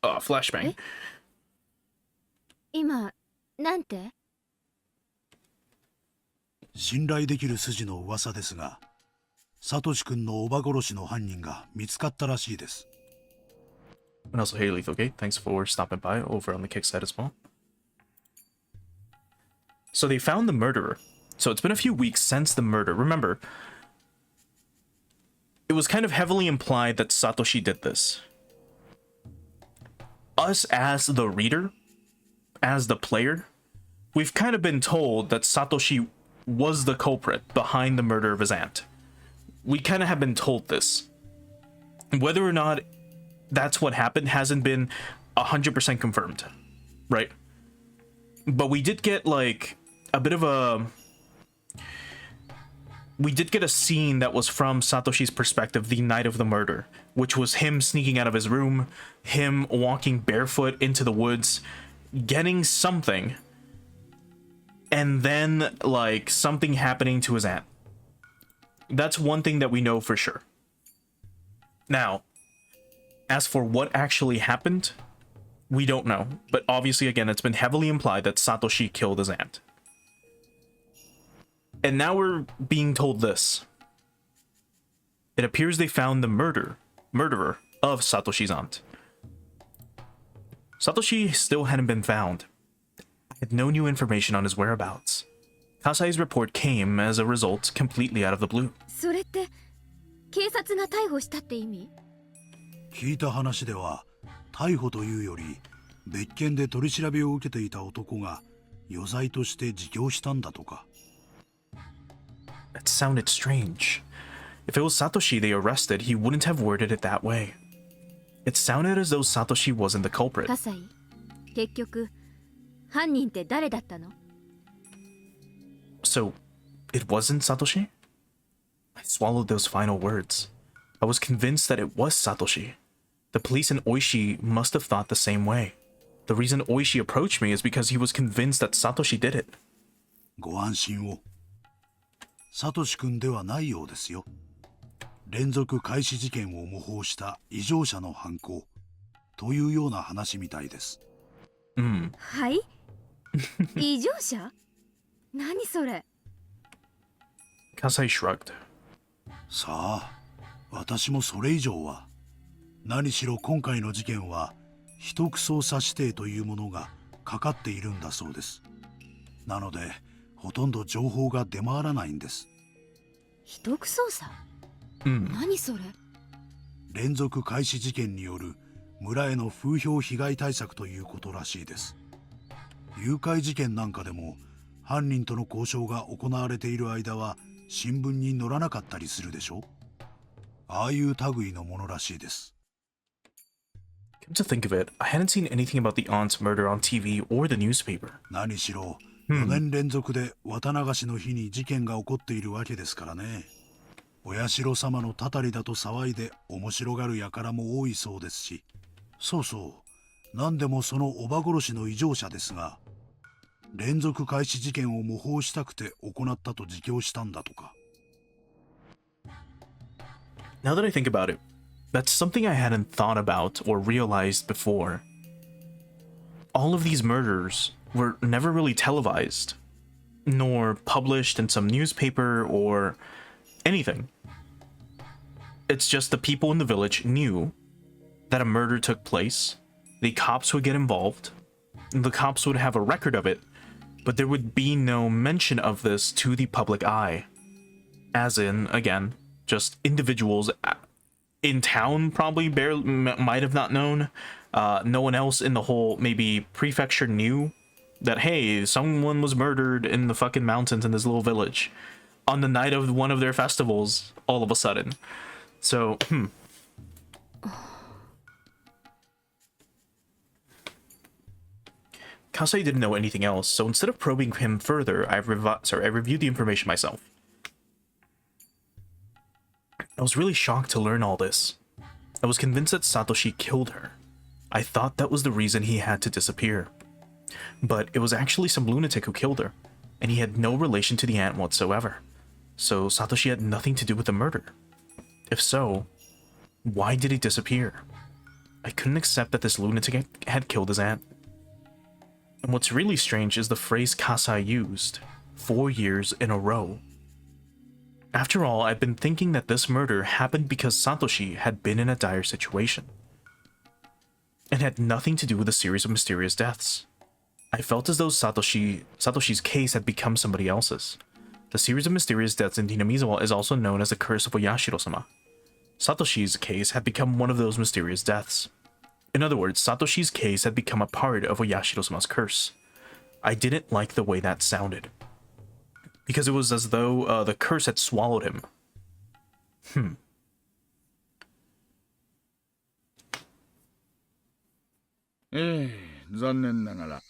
flashbang. 今、なんて？信頼できる筋の噂ですが、サトシ君のおば殺しの犯人が見つかったらしいです。And also, hey, Lethal Gate, thanks for stopping by over on the kick side as well. So they found the murderer. So it's been a few weeks since the murder. Remember, it was kind of heavily implied that Satoshi did this. Us as the reader, as the player, we've kind of been told that Satoshi was the culprit behind the murder of his aunt. We kind of have been told this. Whether or not that's what happened hasn't been 100% confirmed, right? But we did get like a bit of a... We did get a scene that was from Satoshi's perspective the night of the murder, which was him sneaking out of his room, him walking barefoot into the woods, getting something, and then like something happening to his aunt. That's one thing that we know for sure. Now, as for what actually happened, we don't know. But obviously, again, it's been heavily implied that Satoshi killed his aunt. And now we're being told this. It appears they found the murderer of Satoshi's aunt. Satoshi still hadn't been found. I had no new information on his whereabouts. Kasai's report came, as a result, completely out of the blue. それって、警察が逮捕したって意味？聞いた話では、逮捕というより別件で取り調べを受けていた男が余罪として自供したんだとか。That sounded strange. If it was Satoshi they arrested, he wouldn't have worded it that way. It sounded as though Satoshi wasn't the culprit. 葛西、結局、犯人って誰だったの？ So, it wasn't Satoshi? I swallowed those final words. I was convinced that it was Satoshi. The police in Oishi must have thought the same way. The reason Oishi approached me is because he was convinced that Satoshi did it. ご安心を。サトシ君ではないようですよ。連続開始事件を模倣した異常者の犯行というような話みたいです。はい？異常者？何それ？ Kasai shrugged. さあ、私もそれ以上は。何しろ今回の事件は秘匿捜査指定というものがかかっているんだそうです。なのでほとんど情報が出回らないんです。秘匿捜査？何それ？連続開始事件による村への風評被害対策ということらしいです。誘拐事件なんかでも犯人との交渉が行われている間は新聞に載らなかったりするでしょ。ああいう類のものらしいです。Come to think of it, I hadn't seen anything about the aunt's murder on TV or the newspaper. 何しろ4年連続で綿流しの日に事件が起こっているわけですからね。お社様のたたりだと騒いで面白がる輩も多いそうですし。そうそう、何でもそのおば殺しの異常者ですが、連続開始事件を模倣したくて行ったと自供したんだとか。Now that I think about it, that's something I hadn't thought about or realized before. All of these murders were never really televised, nor published in some newspaper or anything. It's just the people in the village knew that a murder took place, the cops would get involved, the cops would have a record of it, but there would be no mention of this to the public eye. As in, again, just individuals in town probably might have not known. No one else in the whole maybe prefecture knew that, hey, someone was murdered in the fucking mountains in this little village on the night of one of their festivals all of a sudden. So, Kasei didn't know anything else, so instead of probing him further, I reviewed the information myself. I was really shocked to learn all this. I was convinced that Satoshi killed her. I thought that was the reason he had to disappear. But it was actually some lunatic who killed her, and he had no relation to the aunt whatsoever. So Satoshi had nothing to do with the murder. If so, why did he disappear? I couldn't accept that this lunatic had killed his aunt. And what's really strange is the phrase Kasai used, 4 years in a row. After all, I'd been thinking that this murder happened because Satoshi had been in a dire situation. It had nothing to do with a series of mysterious deaths. I felt as though Satoshi's case had become somebody else's. The series of mysterious deaths in Hinamizawa is also known as the Curse of Oyashiro-sama. Satoshi's case had become one of those mysterious deaths. In other words, Satoshi's case had become a part of Oyashiro-sama's curse. I didn't like the way that sounded, because it was as though the curse had swallowed him. Eh, 残念ながら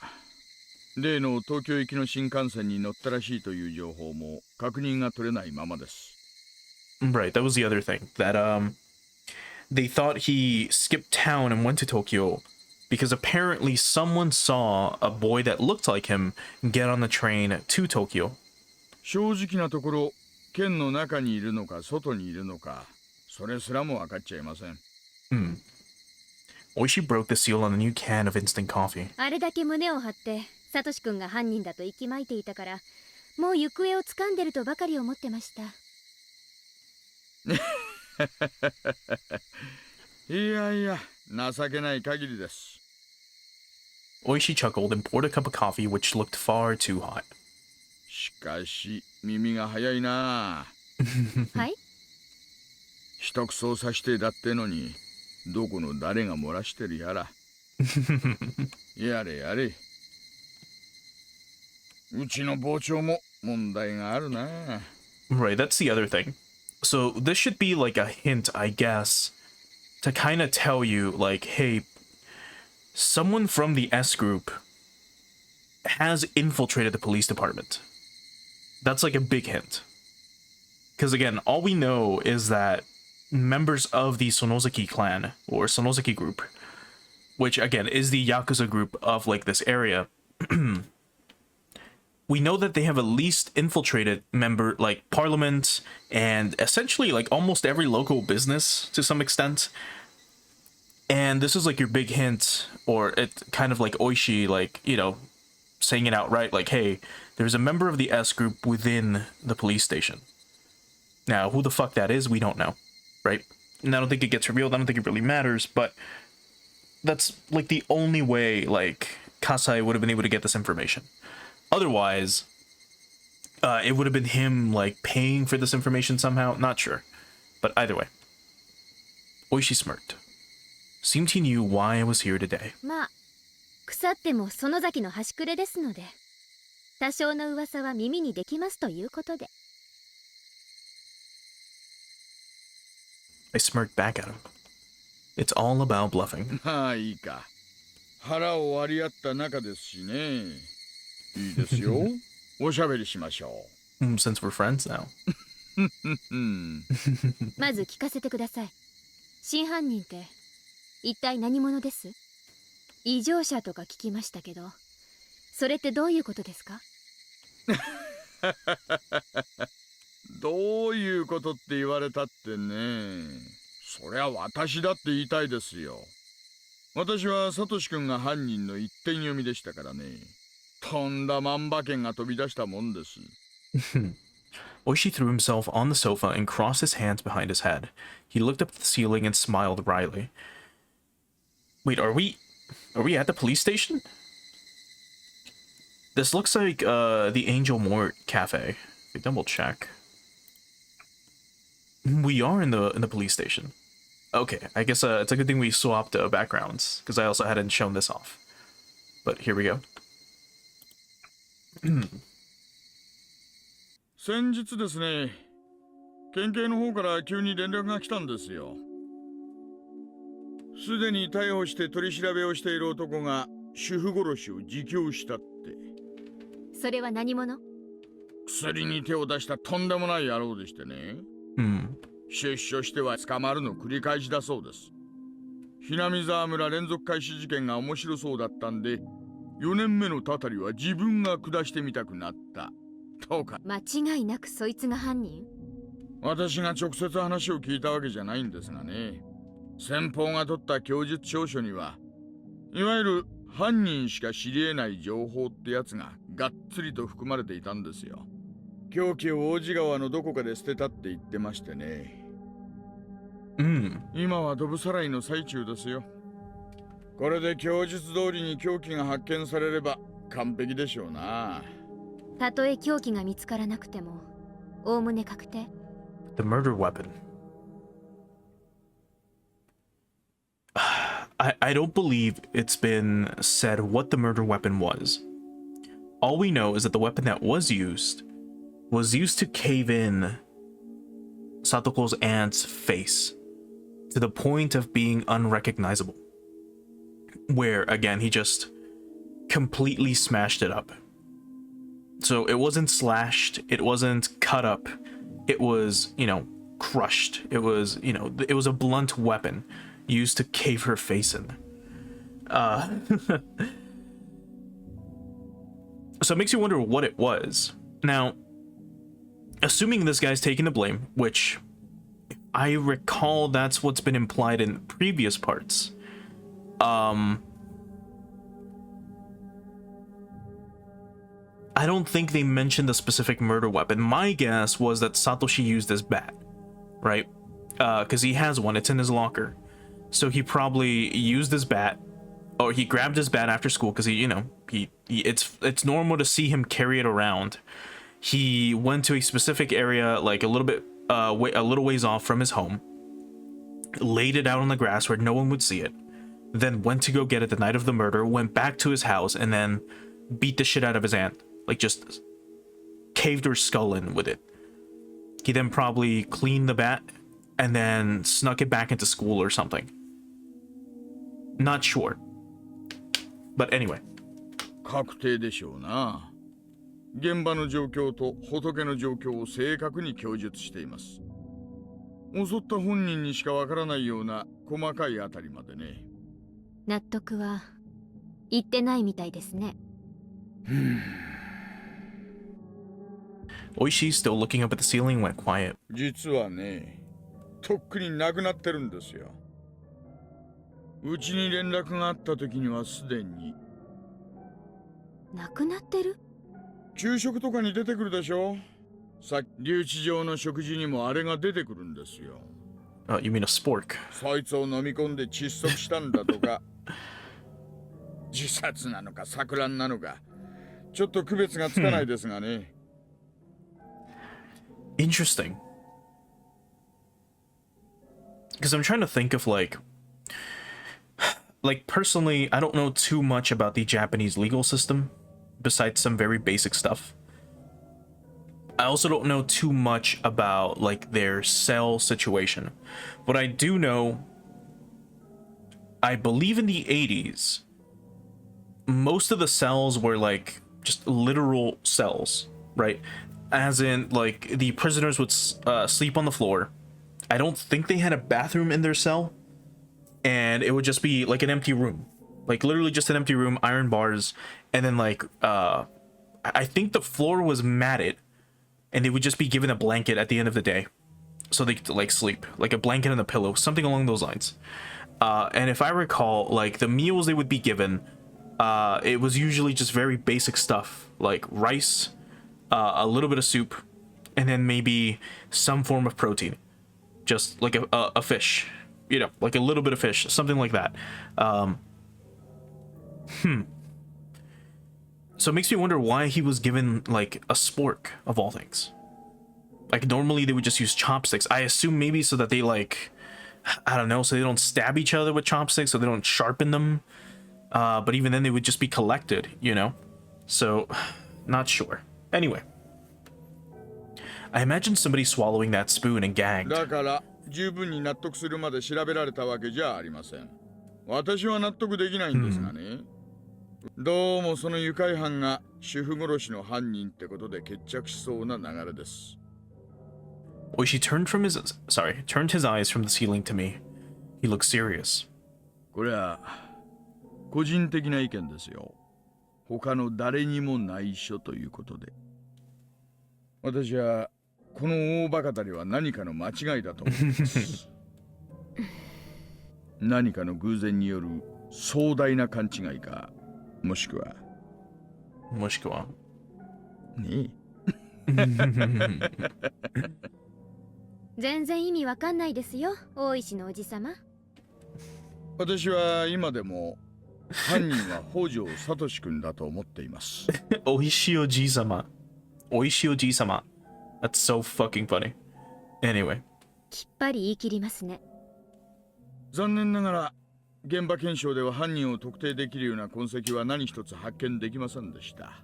例の東京行きの新幹線に乗ったらしいという情報も確認が取れないままです。Right, that was the other thing. That they thought he skipped town and went to Tokyo because apparently someone saw a boy that looked like him get on the train to Tokyo. 正直なところ、県の中にいるのか外にいるのか、それすらも分かっちゃいません。Oishi broke the seal on a new can of instant coffee. あれだけ胸を張ってサトシ君が犯人だと息巻いていたから、もう行方を掴んでるとばかり思ってました。いやいや、情けない限りです。Oishi chuckled and poured a cup of coffee which looked far too hot. しかし、耳が早いな。はい？秘匿捜査指定だってのに、どこの誰が漏らしてるやら。やれやれ。うちの傍聴も問題があるな。Right, that's the other thing. So this should be like a hint, I guess, to kind of tell you, like, hey, someone from the S group has infiltrated the police department. That's like a big hint. Because again, all we know is that members of the Sonozaki clan, or Sonozaki group, which again is the Yakuza group of like this area, we know that they have at least infiltrated like parliament and essentially like almost every local business to some extent. And this is like your big hint, or it kind of like Oishi, like, you know, saying it outright, like, hey, there's a member of the S group within the police station. Now, who the fuck that is, we don't know, right? And I don't think it gets revealed. I don't think it really matters, but that's like the only way like Kasai would have been able to get this information. Otherwise, it would have been him like paying for this information somehow. Not sure, but either way, Oishi smirked. Seemed he knew why I was here today. まあ、腐っても園崎の端くれですので、多少の噂は耳にできますということで。I smirked back at him. It's all about bluffing. まあいいか。腹を割り合った仲ですしね。いいですよ。おしゃべりしましょう。Since we're friends now. まず聞かせてください。真犯人って一体何者です？異常者とか聞きましたけど、それってどういうことですか？どういうことって言われたってね。そりゃ私だって言いたいですよ。私はサトシ君が犯人の一点読みでしたからね。とんだ万馬券が飛び出したもんです。Oishi threw himself on the sofa and crossed his hands behind his head. He looked up at the ceiling and smiled wryly. Wait, are we at the police station? This looks like the Angel Mort Cafe. Let me double check. We are in the police station. Okay, I guess it's a good thing we swapped backgrounds, because I also hadn't shown this off. But here we go. 先日ですね、県警の方から急に連絡が来たんですよ。すでに逮捕して取り調べをしている男が主婦殺しを自供したって。それは何者？薬に手を出したとんでもない野郎でしてね。出所しては捕まるの繰り返しだそうです。ひなみ沢村連続開始事件が面白そうだったんで、4年目のたたりは自分が下してみたくなったとか。間違いなくそいつが犯人？私が直接話を聞いたわけじゃないんですがね。先方が取った供述調書には、いわゆる犯人しか知り得ない情報ってやつががっつりと含まれていたんですよ。凶器を王子川のどこかで捨てたって言ってましてね。今はドブさらいの最中ですよ。これで供述通りに凶器が発見されれば完璧でしょうな。たとえ凶器が見つからなくても、おおむね確定。The murder weapon. I don't believe it's been said what the murder weapon was. All we know is that the weapon that was used to cave in Satoko's aunt's face to the point of being unrecognizable. Where, again, he just completely smashed it up. So it wasn't slashed, it wasn't cut up, it was, crushed. It was, it was a blunt weapon used to cave her face in. So it makes you wonder what it was. Now, assuming this guy's taking the blame, which I recall that's what's been implied in previous parts. I don't think they mentioned the specific murder weapon. My guess was that Satoshi used his bat, right? Because he has one, it's in his locker. So he probably used his bat, or he grabbed his bat after school because it's normal to see him carry it around. He went to a specific area, like a little ways off from his home, laid it out on the grass where no one would see it, then went to go get it the night of the murder, went back to his house, and then beat the shit out of his aunt. Like, just caved her skull in with it. He then probably cleaned the bat and then snuck it back into school or something. Not sure. But anyway. 確定でしょうな。現場の状況と仏の状況を正確に供述しています。襲った本人にしかわからないような細かいあたりまでね。納得は言ってないみたいですね。Oishi's still looking up at the ceiling and went quiet. 実はね、とっくに亡くなってるんですよ。うちに連絡があった時にはすでに。亡くなってる？給食とかに出てくるでしょ。さっき留置場の食事にもあれが出てくるんですよ。You mean a spork? そいつを飲み込んで窒息したんだとか。自殺なのか錯乱なのか、ちょっと区別がつかないですがね。Interesting. Because I'm trying to think of like personally, I don't know too much about the Japanese legal system besides some very basic stuff. I also don't know too much about like their cell situation. But I do know, I believe in the 80s, most of the cells were like just literal cells, right? As in, like, the prisoners would sleep on the floor. I don't think they had a bathroom in their cell, and it would just be like an empty room, like literally just an empty room, iron bars, and then like I think the floor was matted, and they would just be given a blanket at the end of the day, so they could like sleep, like a blanket and a pillow, something along those lines. And if I recall, like the meals they would be given, it was usually just very basic stuff like rice, a little bit of soup, and then maybe some form of protein, just like a fish, like a little bit of fish, something like that. So it makes me wonder why he was given like a spork of all things. Like normally they would just use chopsticks. I assume maybe so that they like, I don't know, so they don't stab each other with chopsticks, so they don't sharpen them. But even then they would just be collected, So, not sure. Anyway. I imagine somebody swallowing that spoon and gagged. だから十分に納得するまで調べられたわけじゃありません。私は納得できないんですがね。どうもその愉快犯が主婦殺しの犯人ってことで決着しそうな流れです。Oishi turned his eyes from the ceiling to me. He looked serious. これは個人的な意見ですよ。他の誰にも内緒ということで。私はこの大バカたりは何かの間違いだと思います。何かの偶然による壮大な勘違いか、もしくはね全然意味わかんないですよ、大石のおじさま。私は今でも犯人は北条聡君だと思っています。Oishioji-sama. Oishioji-sama. That's so fucking funny. Anyway. きっぱり言い切りますね。残念ながら現場検証では犯人を特定できるような痕跡は何一つ発見できませんでした。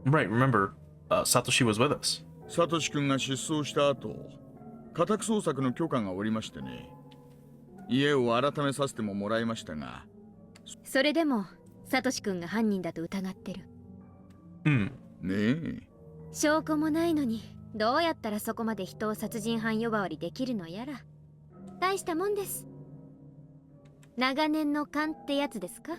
Right, remember, Satoshi was with us. サトシ君が失踪した後、家宅捜索の許可が下りましてね。家を改めさせてもらいましたが、それでもサトシ君が犯人だと疑ってる。ねえ。証拠もないのにどうやったらそこまで人を殺人犯呼ばわりできるのやら。大したもんです。長年の勘ってやつですか。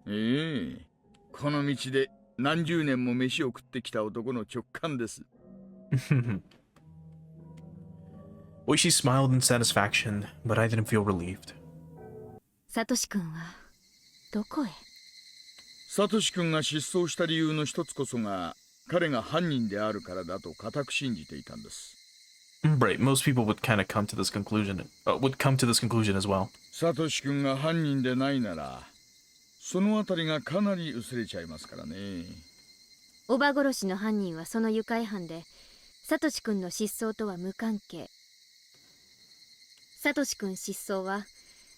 ええ、この道で何十年も飯を食ってきた男の直感です。Oishi smiled in satisfaction, but I didn't feel relieved. サトシ君はどこへ。サトシ君が失踪した理由の一つこそが彼が犯人であるからだと固く信じていたんです。Right, most people would kind of come to this conclusion as well. サトシ君が犯人でないならそのあたりがかなり薄れちゃいますからね。おば殺しの犯人はその愉快犯で、サトシ君の失踪とは無関係。サトシ君失踪は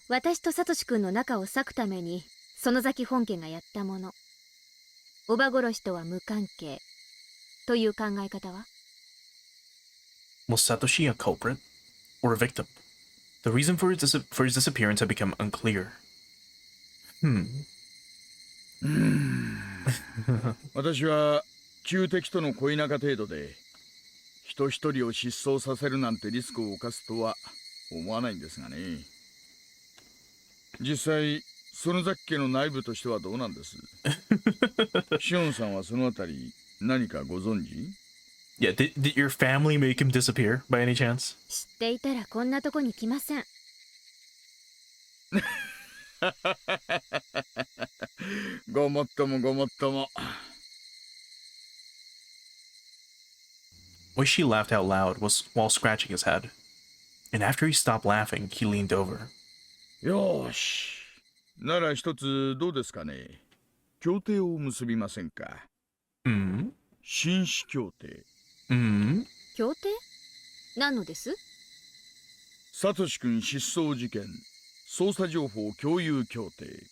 私とサトシ君の仲を裂くために園崎本家がやったもの。おば殺しとは無関係という考え方は。 Was Satoshi a culprit or a victim? The reason for his disappearance had become unclear. 私は旧敵との恋仲程度で人一人を失踪させるなんてリスクを冒すとは思わないんですがね。実際園崎家の内部としてはどうなんです？シオンさんはそのあたり何かご存知？ Yeah, did your family make him disappear by any chance? 知っていたらこんなとこに来ません。ごもっともごもっとも。Oishi laughed out loud while scratching his head. And after he stopped laughing, he leaned over. よーし。なら一つどうですかね。協定を結びませんか。紳士協定。協定？何のです？サトシ君失踪事件捜査情報共有協定。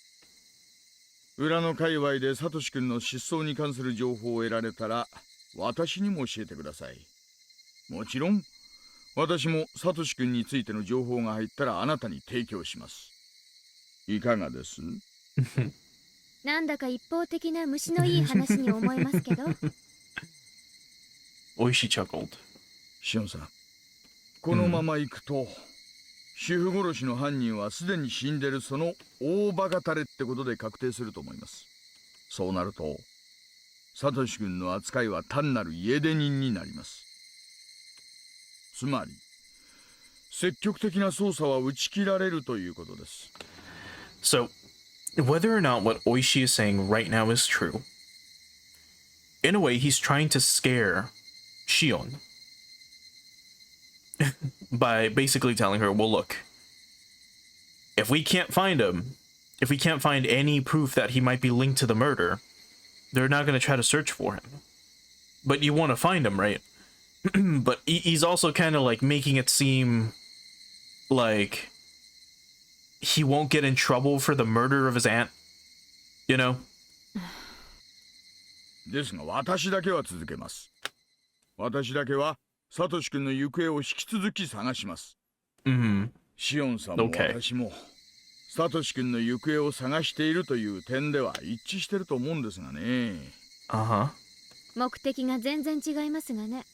裏の界隈でサトシ君の失踪に関する情報を得られたら私にも教えてください。もちろん私もサトシ君についての情報が入ったらあなたに提供します。いかがです？なんだか一方的な虫のいい話に思えますけど。Oishi chuckled. シオンさん、このまま行くと、主婦殺しの犯人はすでに死んでるその大バカタレってことで確定すると思います。そうなるとサトシ君の扱いは単なる家出人になります。つまり積極的な捜査は打ち切られるということです。 So, whether or not what Oishi is saying right now is true, in a way he's trying to scare Shion by basically telling her, well, look, if we can't find him, if we can't find any proof that he might be linked to the murder, they're not going to try to search for him. But you want to find him, right? But he's also kind of like making it seem like he won't get in trouble for the murder of his aunt, you know? ですが私だけは続けます。私だけはサトシ君の行方を引き続き探します。シオンさんも私もサトシ君の行方を探しているという点では一致してると思うんですがね。目的が全然違いますがね。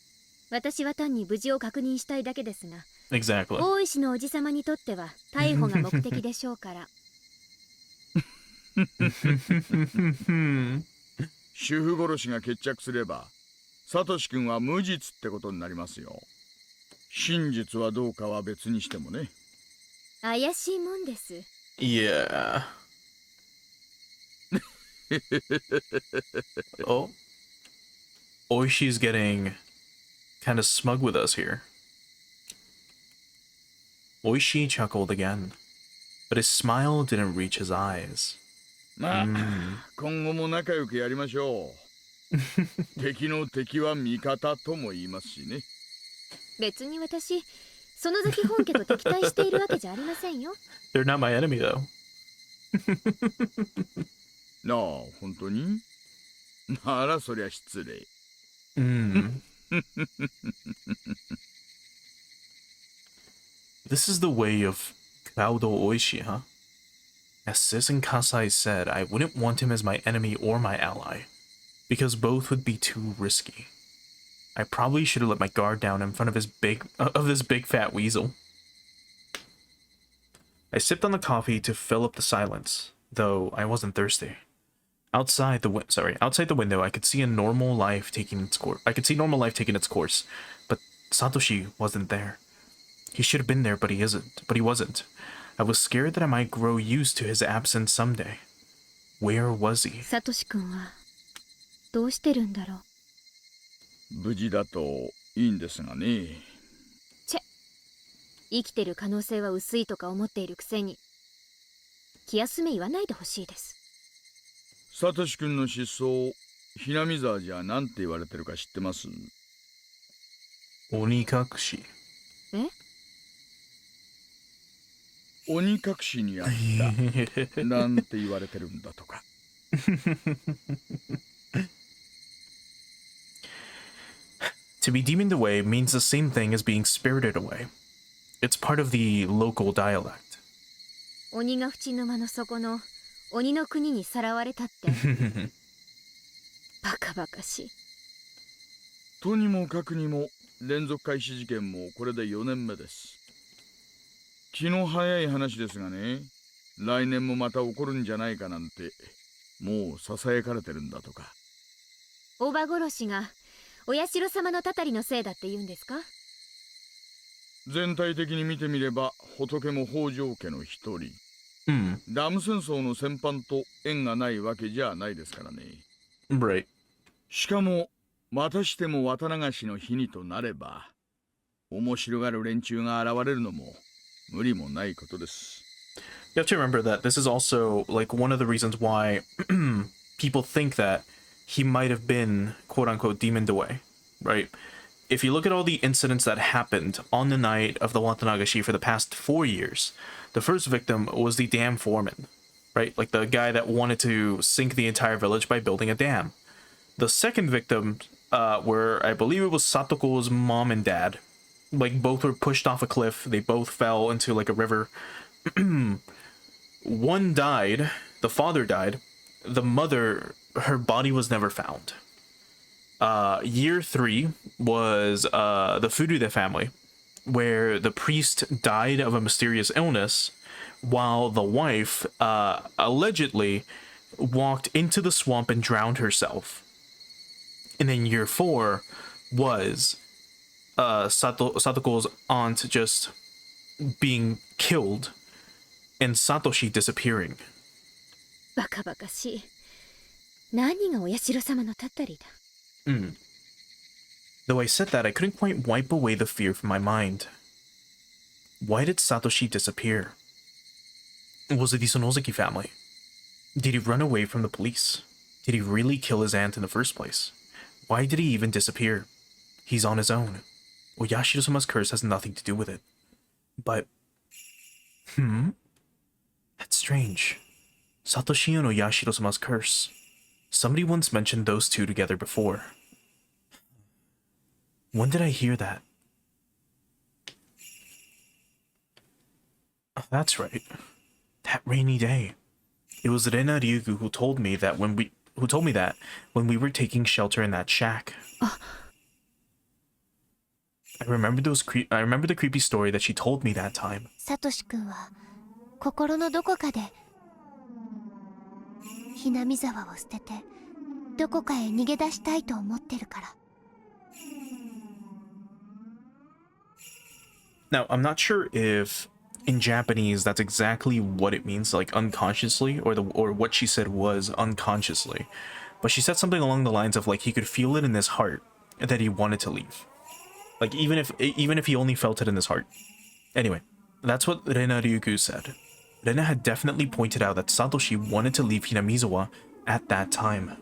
私は単に無事を確認したいだけですが。Exactly. 大石のおじさまにとっては逮捕が目的でしょうから。主婦殺しが決着すればサトシ君は無実ってことになりますよ。真実はどうかは別にしてもね。怪しいもんです。Yeah. Oh. Oishi's getting kind of smug with us here. Oishi chuckled again, but his smile didn't reach his eyes. まあ、今後も仲良くやりましょう。敵の敵は味方とも言いますしね。別に私、園崎本家と敵対しているわけじゃありませんよ。They're not my enemy, though. なあ、本当に？ならそりゃ失礼。This is the way of Kaudo Oishi, huh? As Sis and Kasai said, I wouldn't want him as my enemy or my ally, because both would be too risky. I probably should have let my guard down in front of this big fat weasel. I sipped on the coffee to fill up the silence, though I wasn't thirsty. Outside the window, I could see normal life taking its course, but Satoshi wasn't there. He should have been there, but he wasn't. I was scared that I might grow used to his absence someday. Where was he? サトシ君はどうしてるんだろう。無事だといいんですがね。生きてる可能性は薄いとか思っているくせに、気休め言わないでほしいです。サトシ君の失踪、ひなみ沢じゃなんて言われてるか知ってます？鬼隠し。鬼隠しにあったなんて言われてるんだとか。To be demoned away means the same thing as being spirited away. It's part of the local dialect. 鬼が淵沼の底の鬼の国にさらわれたって。バカバカしい。とにもかくにも連続開始事件もこれで4年目です。気の早い話ですがね、来年もまた起こるんじゃないかなんてもうささやかれてるんだとか。おば殺しがお社様のたたりのせいだって言うんですか？全体的に見てみれば仏も北条家の一人、ダム戦争の戦犯と縁がないわけじゃないですからね。Right. しかもまたしても綿流しの日にとなれば面白がる連中が現れるのも無理もないことです。You have to remember that this is also like one of the reasons why people think that he might have been quote unquote demoned away, right? If you look at all the incidents that happened on the night of the Watanagashi for the past 4 years, the first victim was the dam foreman, right? Like the guy that wanted to sink the entire village by building a dam. The second victim were, I believe it was Satoko's mom and dad. Like both were pushed off a cliff. They both fell into like a river. One died. The father died. The mother, her body was never found. Year 3 was the Furude family, where the priest died of a mysterious illness, while the wife allegedly walked into the swamp and drowned herself. And then year 4 was Satoko's aunt just being killed and Satoshi disappearing. バカバカしい。何がお社様のたたりだ。Though I said that, I couldn't quite wipe away the fear from my mind. Why did Satoshi disappear? Was it the Sonozaki family? Did he run away from the police? Did he really kill his aunt in the first place? Why did he even disappear? He's on his own. Oyashiro-sama's curse has nothing to do with it. But... That's strange. Satoshi and Oyashiro-sama's curse. Somebody once mentioned those two together before. When did I hear that? Oh, that's right. That rainy day. It was Rena Ryugu who told me that when we were taking shelter in that shack. I remember the creepy story that she told me that time. サトシ君は心のどこかでひなみ沢を捨ててどこかへ逃げ出したいと思ってるから。Now, I'm not sure if In Japanese, that's exactly what it means, like unconsciously, or what she said was unconsciously. But she said something along the lines of like he could feel it in his heart that he wanted to leave. Like even if he only felt it in his heart. Anyway, that's what Rena Ryugu said. Rena had definitely pointed out that Satoshi wanted to leave Hinamizawa at that time.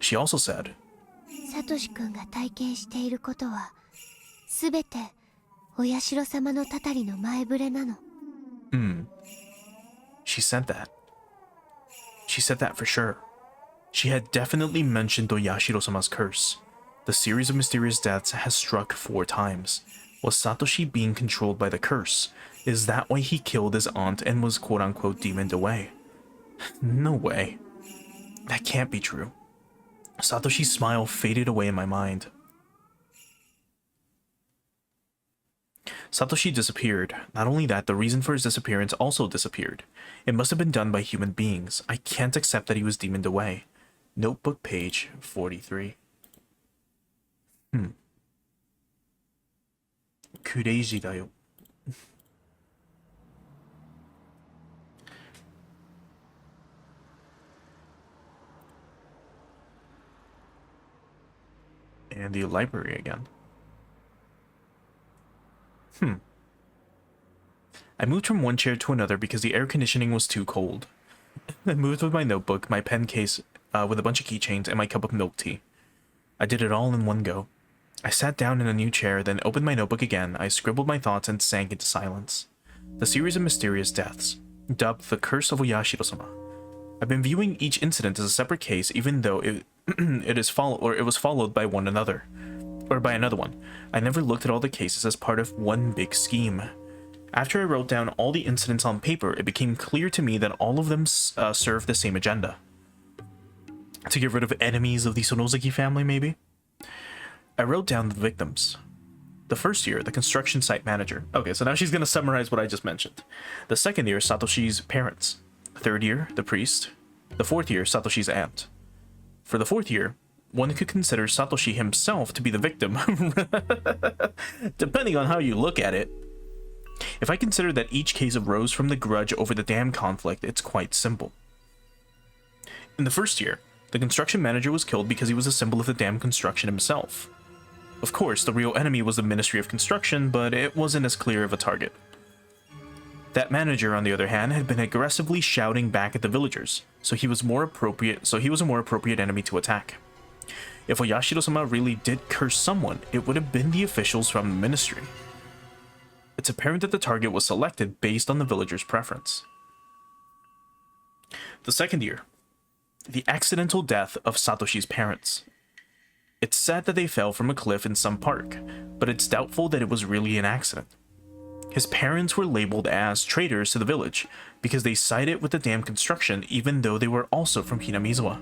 She also said, サトシ君が体験していることはすべてお社様のたたりの前触れなの。She said that. She said that for sure. She had definitely mentioned Oyashiro-sama's curse. The series of mysterious deaths has struck 4 times. Was Satoshi being controlled by the curse? Is that why he killed his aunt and was quote-unquote demoned away? No way. That can't be true. Satoshi's smile faded away in my mind. Satoshi disappeared. Not only that, the reason for his disappearance also disappeared. It must have been done by human beings. I can't accept that he was demoned away. Notebook page 43. Crazy だよ. And the library again. I moved from one chair to another because the air conditioning was too cold. I moved with my notebook, my pen case with a bunch of keychains, and my cup of milk tea. I did it all in one go. I sat down in a new chair, then opened my notebook again. I scribbled my thoughts and sank into silence. The series of mysterious deaths, dubbed the Curse of Oyashiro-sama. I've been viewing each incident as a separate case, even though it was followed by another one. I never looked at all the cases as part of one big scheme. After I wrote down all the incidents on paper, it became clear to me that all of them served the same agenda. To get rid of enemies of the Sonozaki family, maybe? I wrote down the victims. The first year, the construction site manager. Okay, so now she's going to summarize what I just mentioned. The second year, Satoshi's parents. The third year, the priest. The fourth year, Satoshi's aunt. For the fourth year, one could consider Satoshi himself to be the victim. Depending on how you look at it. If I consider that each case arose from the grudge over the dam conflict, it's quite simple. In the first year, the construction manager was killed because he was a symbol of the dam construction himself. Of course, the real enemy was the Ministry of Construction, but it wasn't as clear of a target. That manager, on the other hand, had been aggressively shouting back at the villagers, so he was a more appropriate enemy to attack. If Oyashiro-sama really did curse someone, it would have been the officials from the ministry. It's apparent that the target was selected based on the villagers' preference. The second year, the accidental death of Satoshi's parents. It's said that they fell from a cliff in some park, but it's doubtful that it was really an accident. His parents were labeled as traitors to the village because they sided with the dam construction even though they were also from Hinamizawa.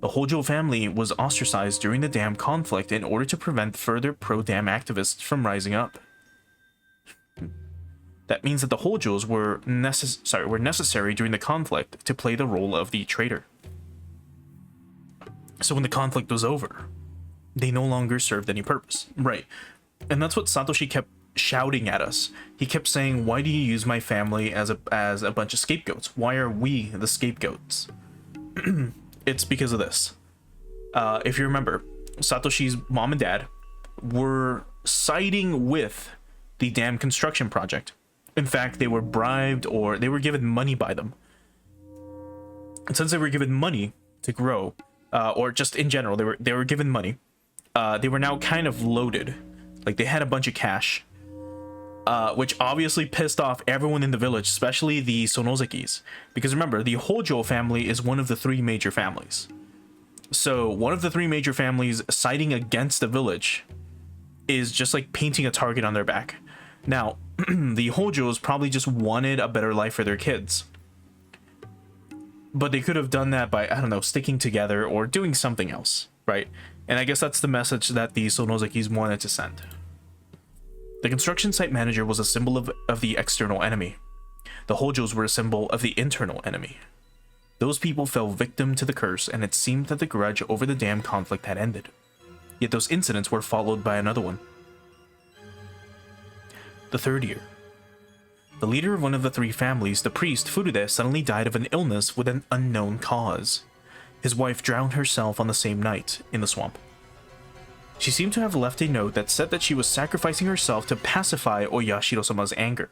The Hojo family was ostracized during the dam conflict in order to prevent further pro-dam activists from rising up. That means that the Hojos were necessary during the conflict to play the role of the traitor. So when the conflict was over, they no longer served any purpose. Right. And that's what Satoshi kept shouting at us. He kept saying, why do you use my family as a bunch of scapegoats? Why are we the scapegoats? It's because of this. If you remember, Satoshi's mom and dad were siding with the dam construction project. In fact, they were bribed or they were given money by them. And since they were given money to grow, or just in general, they were given money, they were now kind of loaded. Like they had a bunch of cash, which obviously pissed off everyone in the village, especially the Sonozakis. Because remember, the Hojo family is one of the 3 major families. So one of the 3 major families siding against the village is just like painting a target on their back. Now, the Hojos probably just wanted a better life for their kids. But they could have done that by, I don't know, sticking together or doing something else, right? And I guess that's the message that the Sonozakis wanted to send. The construction site manager was a symbol of the external enemy. The Hojos were a symbol of the internal enemy. Those people fell victim to the curse, and it seemed that the grudge over the dam conflict had ended. Yet those incidents were followed by another one. The third year, The leader of one of the three families, the priest Furude, suddenly died of an illness with an unknown cause. His wife drowned herself on the same night in the swamp. She seemed to have left a note that said that she was sacrificing herself to pacify Oyashiro-sama's anger.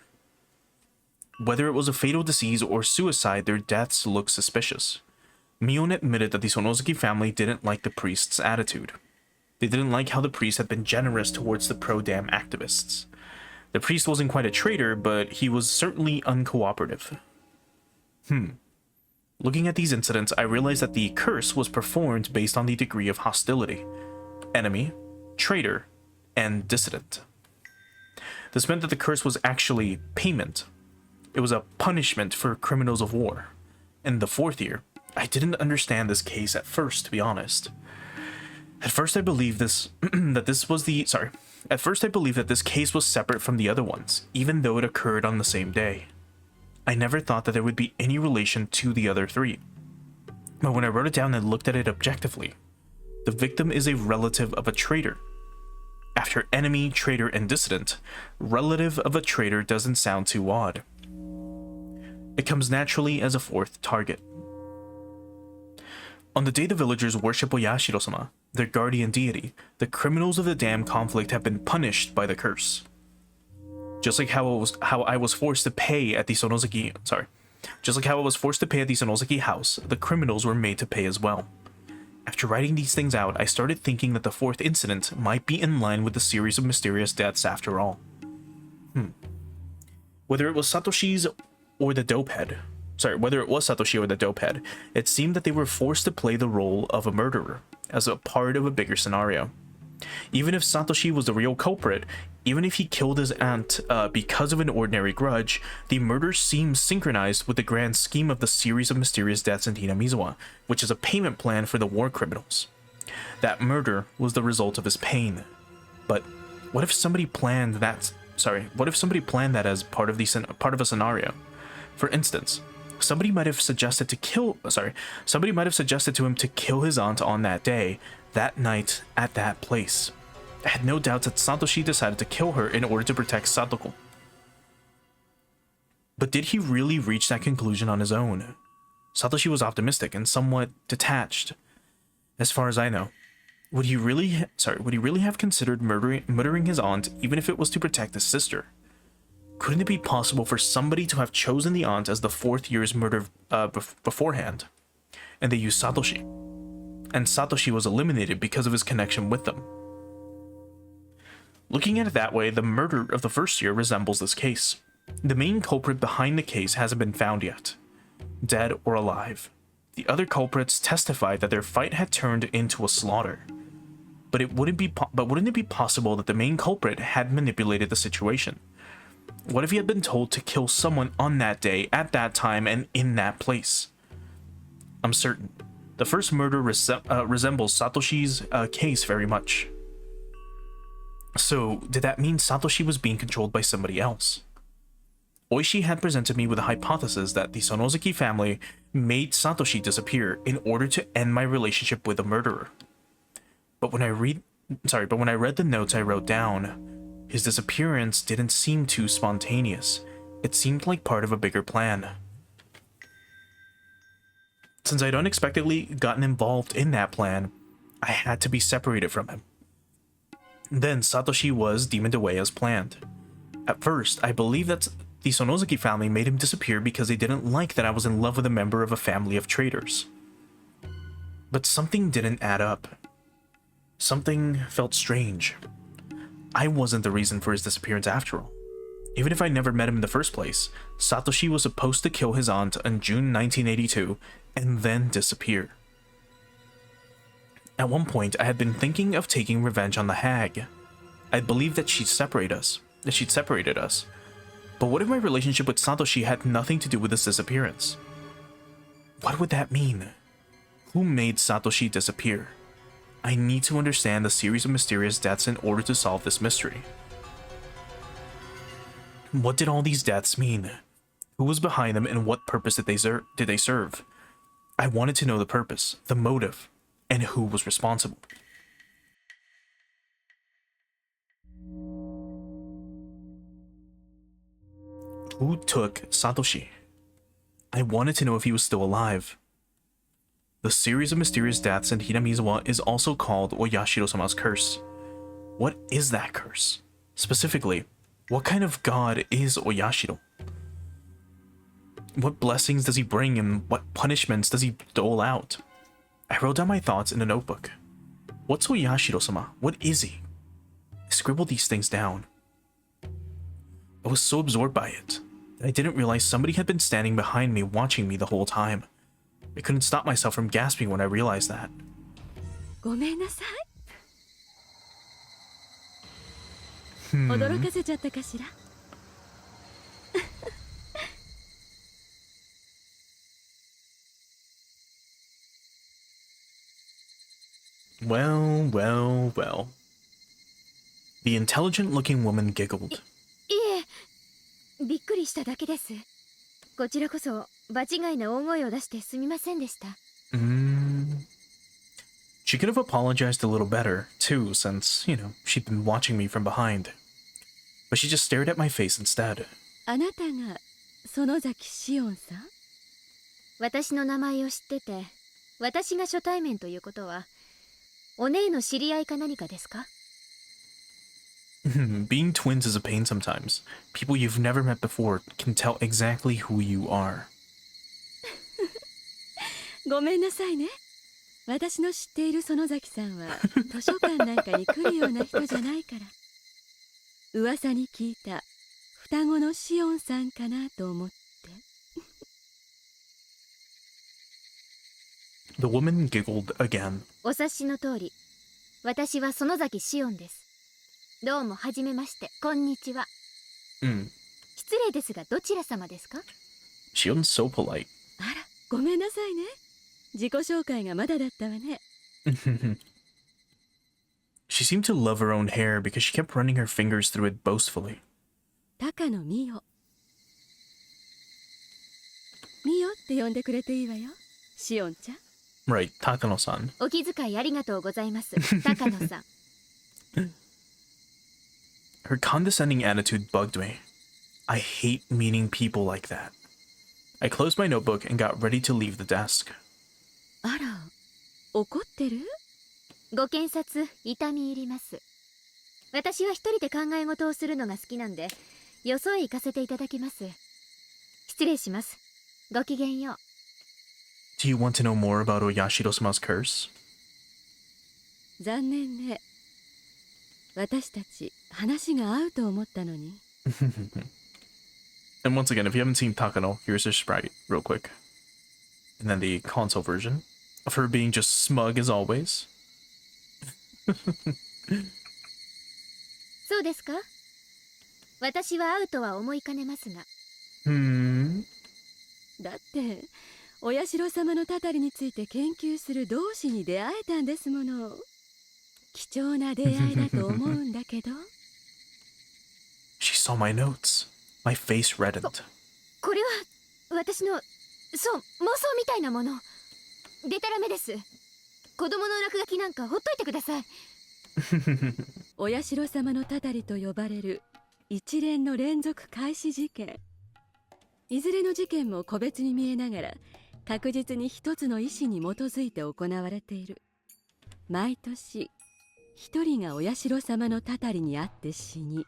Whether it was a fatal disease or suicide, their deaths looked suspicious. Mion admitted that the Sonosuke family didn't like the priest's attitude. They didn't like how the priest had been generous towards the pro-dam activists. The priest wasn't quite a traitor, but he was certainly uncooperative. Looking at these incidents, I realized that the curse was performed based on the degree of hostility. Enemy, traitor, and dissident. This meant that the curse was actually payment. It was a punishment for criminals of war. In the 4th year, I didn't understand this case at first, to be honest. At first I believed that this case was separate from the other ones, even though it occurred on the same day. I never thought that there would be any relation to the other 3. But when I wrote it down and looked at it objectively, the victim is a relative of a traitor. After enemy, traitor, and dissident, relative of a traitor doesn't sound too odd. It comes naturally as a 4th target. On the day the villagers worship Oyashiro-sama, their guardian deity, the criminals of the dam conflict have been punished by the curse. Just like how I was forced to pay at the Sonosuke house, the criminals were made to pay as well. After writing these things out, I started thinking that the 4th incident might be in line with the series of mysterious deaths after all. Whether it was Satoshi or the dopehead, it seemed that they were forced to play the role of a murderer as a part of a bigger scenario. Even if Satoshi was the real culprit, even if he killed his aunt because of an ordinary grudge, the murder seems synchronized with the grand scheme of the series of mysterious deaths in Hinamizawa, which is a payment plan for the war criminals. That murder was the result of his pain. But what if somebody planned that? What if somebody planned that as part of a scenario? For instance, somebody might have suggested to him to kill his aunt on that day, that night, at that place. I had no doubts that Satoshi decided to kill her in order to protect Satoko. But did he really reach that conclusion on his own? Satoshi was optimistic and somewhat detached. As far as I know, would he really have considered murdering his aunt even if it was to protect his sister? Couldn't it be possible for somebody to have chosen the aunt as the 4th year's murder beforehand? And they used Satoshi. And Satoshi was eliminated because of his connection with them. Looking at it that way, the murder of the 1st year resembles this case. The main culprit behind the case hasn't been found yet, dead or alive. The other culprits testified that their fight had turned into a slaughter. But wouldn't it be possible that the main culprit had manipulated the situation? What if he had been told to kill someone on that day, at that time, and in that place? I'm certain. The first murder resembles Satoshi's case very much. So, did that mean Satoshi was being controlled by somebody else? Oishi had presented me with a hypothesis that the Sonosuke family made Satoshi disappear in order to end my relationship with the murderer. But when I read the notes I wrote down, his disappearance didn't seem too spontaneous. It seemed like part of a bigger plan. Since I'd unexpectedly gotten involved in that plan, I had to be separated from him. Then Satoshi was demoned away as planned. At first, I believed that the Sonosuke family made him disappear because they didn't like that I was in love with a member of a family of traitors. But something didn't add up. Something felt strange. I wasn't the reason for his disappearance after all. Even if I never met him in the first place, Satoshi was supposed to kill his aunt in June 1982 and then disappear. At one point, I had been thinking of taking revenge on the hag. I believed that she'd separated us. But what if my relationship with Satoshi had nothing to do with his disappearance? What would that mean? Who made Satoshi disappear? I need to understand the series of mysterious deaths in order to solve this mystery. What did all these deaths mean? Who was behind them and what purpose did they serve? I wanted to know the purpose, the motive, and who was responsible. Who took Satoshi? I wanted to know if he was still alive. The series of mysterious deaths in Hinamizawa is also called Oyashiro-sama's curse. What is that curse? Specifically, what kind of god is Oyashiro? What blessings does he bring and what punishments does he dole out? I wrote down my thoughts in a notebook. What's Oyashiro-sama? What is he? I scribbled these things down. I was so absorbed by it that I didn't realize somebody had been standing behind me watching me the whole time. I couldn't stop myself from gasping when I realized that. ごめんなさい。驚かせちゃったかしら。Well, well, well. The intelligent-looking woman giggled. いえ、びっくりしただけです。こちらこそ場違いな大声を出してすみませんでした。She could have apologized a little better, too, since, she'd been watching me from behind. But she just stared at my face instead. あなたが園崎しおんさん？私の名前を知ってて、私が初対面ということは、お姉の知り合いか何かですか？ Being twins is a pain sometimes. People you've never met before can tell exactly who you are. ごめんなさいね。私の知っている園崎さんは図書館なんかに来るような人じゃないから。噂に聞いた双子のしおんさんかなと思って。The woman giggled again. お察しの通り、私は園崎しおんです。どうもはじめまして、こんにちは。失礼ですがどちら様ですか？ Shion's so polite. あら、ごめんなさいね。自己紹介がまだだったわね。She seemed to love her own hair because she kept running her fingers through it boastfully. 高野美代。美代って呼んでくれていいわよ。しおんちゃん。Right, Takano-san. お気遣いありがとうございます、高野さん。Her condescending attitude bugged me. I hate meeting people like that. I closed my notebook and got ready to leave the desk. あら、怒ってる？ご検察、痛み入ります。私は一人で考え事をするのが好きなんで、よそへ行かせていただきます。失礼します。ごきげんよう。Do you want to know more about Oyashiro-sama's curse? 残念ね。私たち話が合うと思ったのに。And once again, if you haven't seen Takano, here's her sprite, real quick. And then the console version of her being just smug as always. そうですか？私は合うとは思いかねますが。だってお社様のたたりについて研究する同志に出会えたんですもの。貴重な出会いだと思うんだけど。She saw my notes. My face reddened. これは私の妄想みたいなもの。でたらめです。子供の落書きなんかほっといてください。お社様のたたりと呼ばれる一連の連続開始事件。いずれの事件も個別に見えながら確実に一つの意思に基づいて行われている。毎年一人がお社様のたたりにあって死に、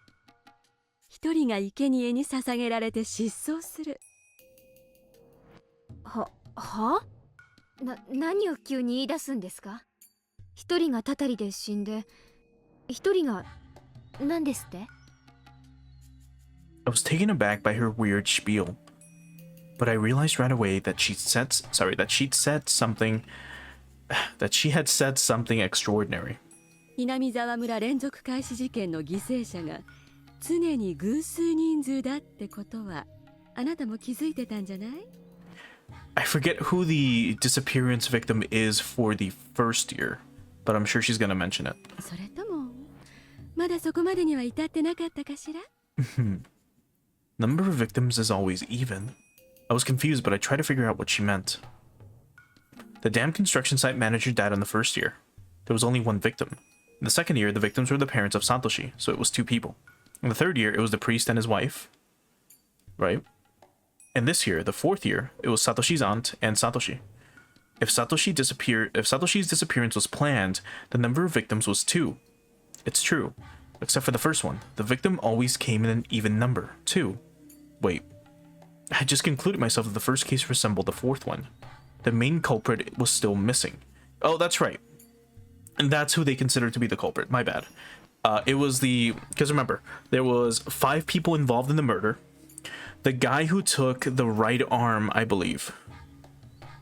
一人が生贄に捧げられて失踪する。何を急に言い出すんですか？一人がたたりで死んで、一人が何ですって？ I was taken aback by her weird spiel, but I realized right away that she had said something extraordinary. 南沢村連続開始事件の犠牲者が常に偶数人数だってことはあなたも気づいてたんじゃない？ I forget who the disappearance victim is for the first year, but I'm sure she's gonna mention it. それともまだそこまでには至ってなかったかしら？ Number of victims is always even. I was confused, but I tried to figure out what she meant. The damn construction site manager died in the first year. There was only one victim. In the second year, the victims were the parents of Satoshi, so it was 2 people. In the third year, it was the priest and his wife. right? And this year, the 4th year, it was Satoshi's aunt and Satoshi. If Satoshi's disappearance was planned, the number of victims was 2. It's true. Except for the first one. The victim always came in an even number, 2. Wait. I just concluded myself that the first case resembled the 4th one. The main culprit was still missing. Oh, that's right. And that's who they considered to be the culprit. My bad. It was because remember, there was 5 people involved in the murder. The guy who took the right arm, I believe,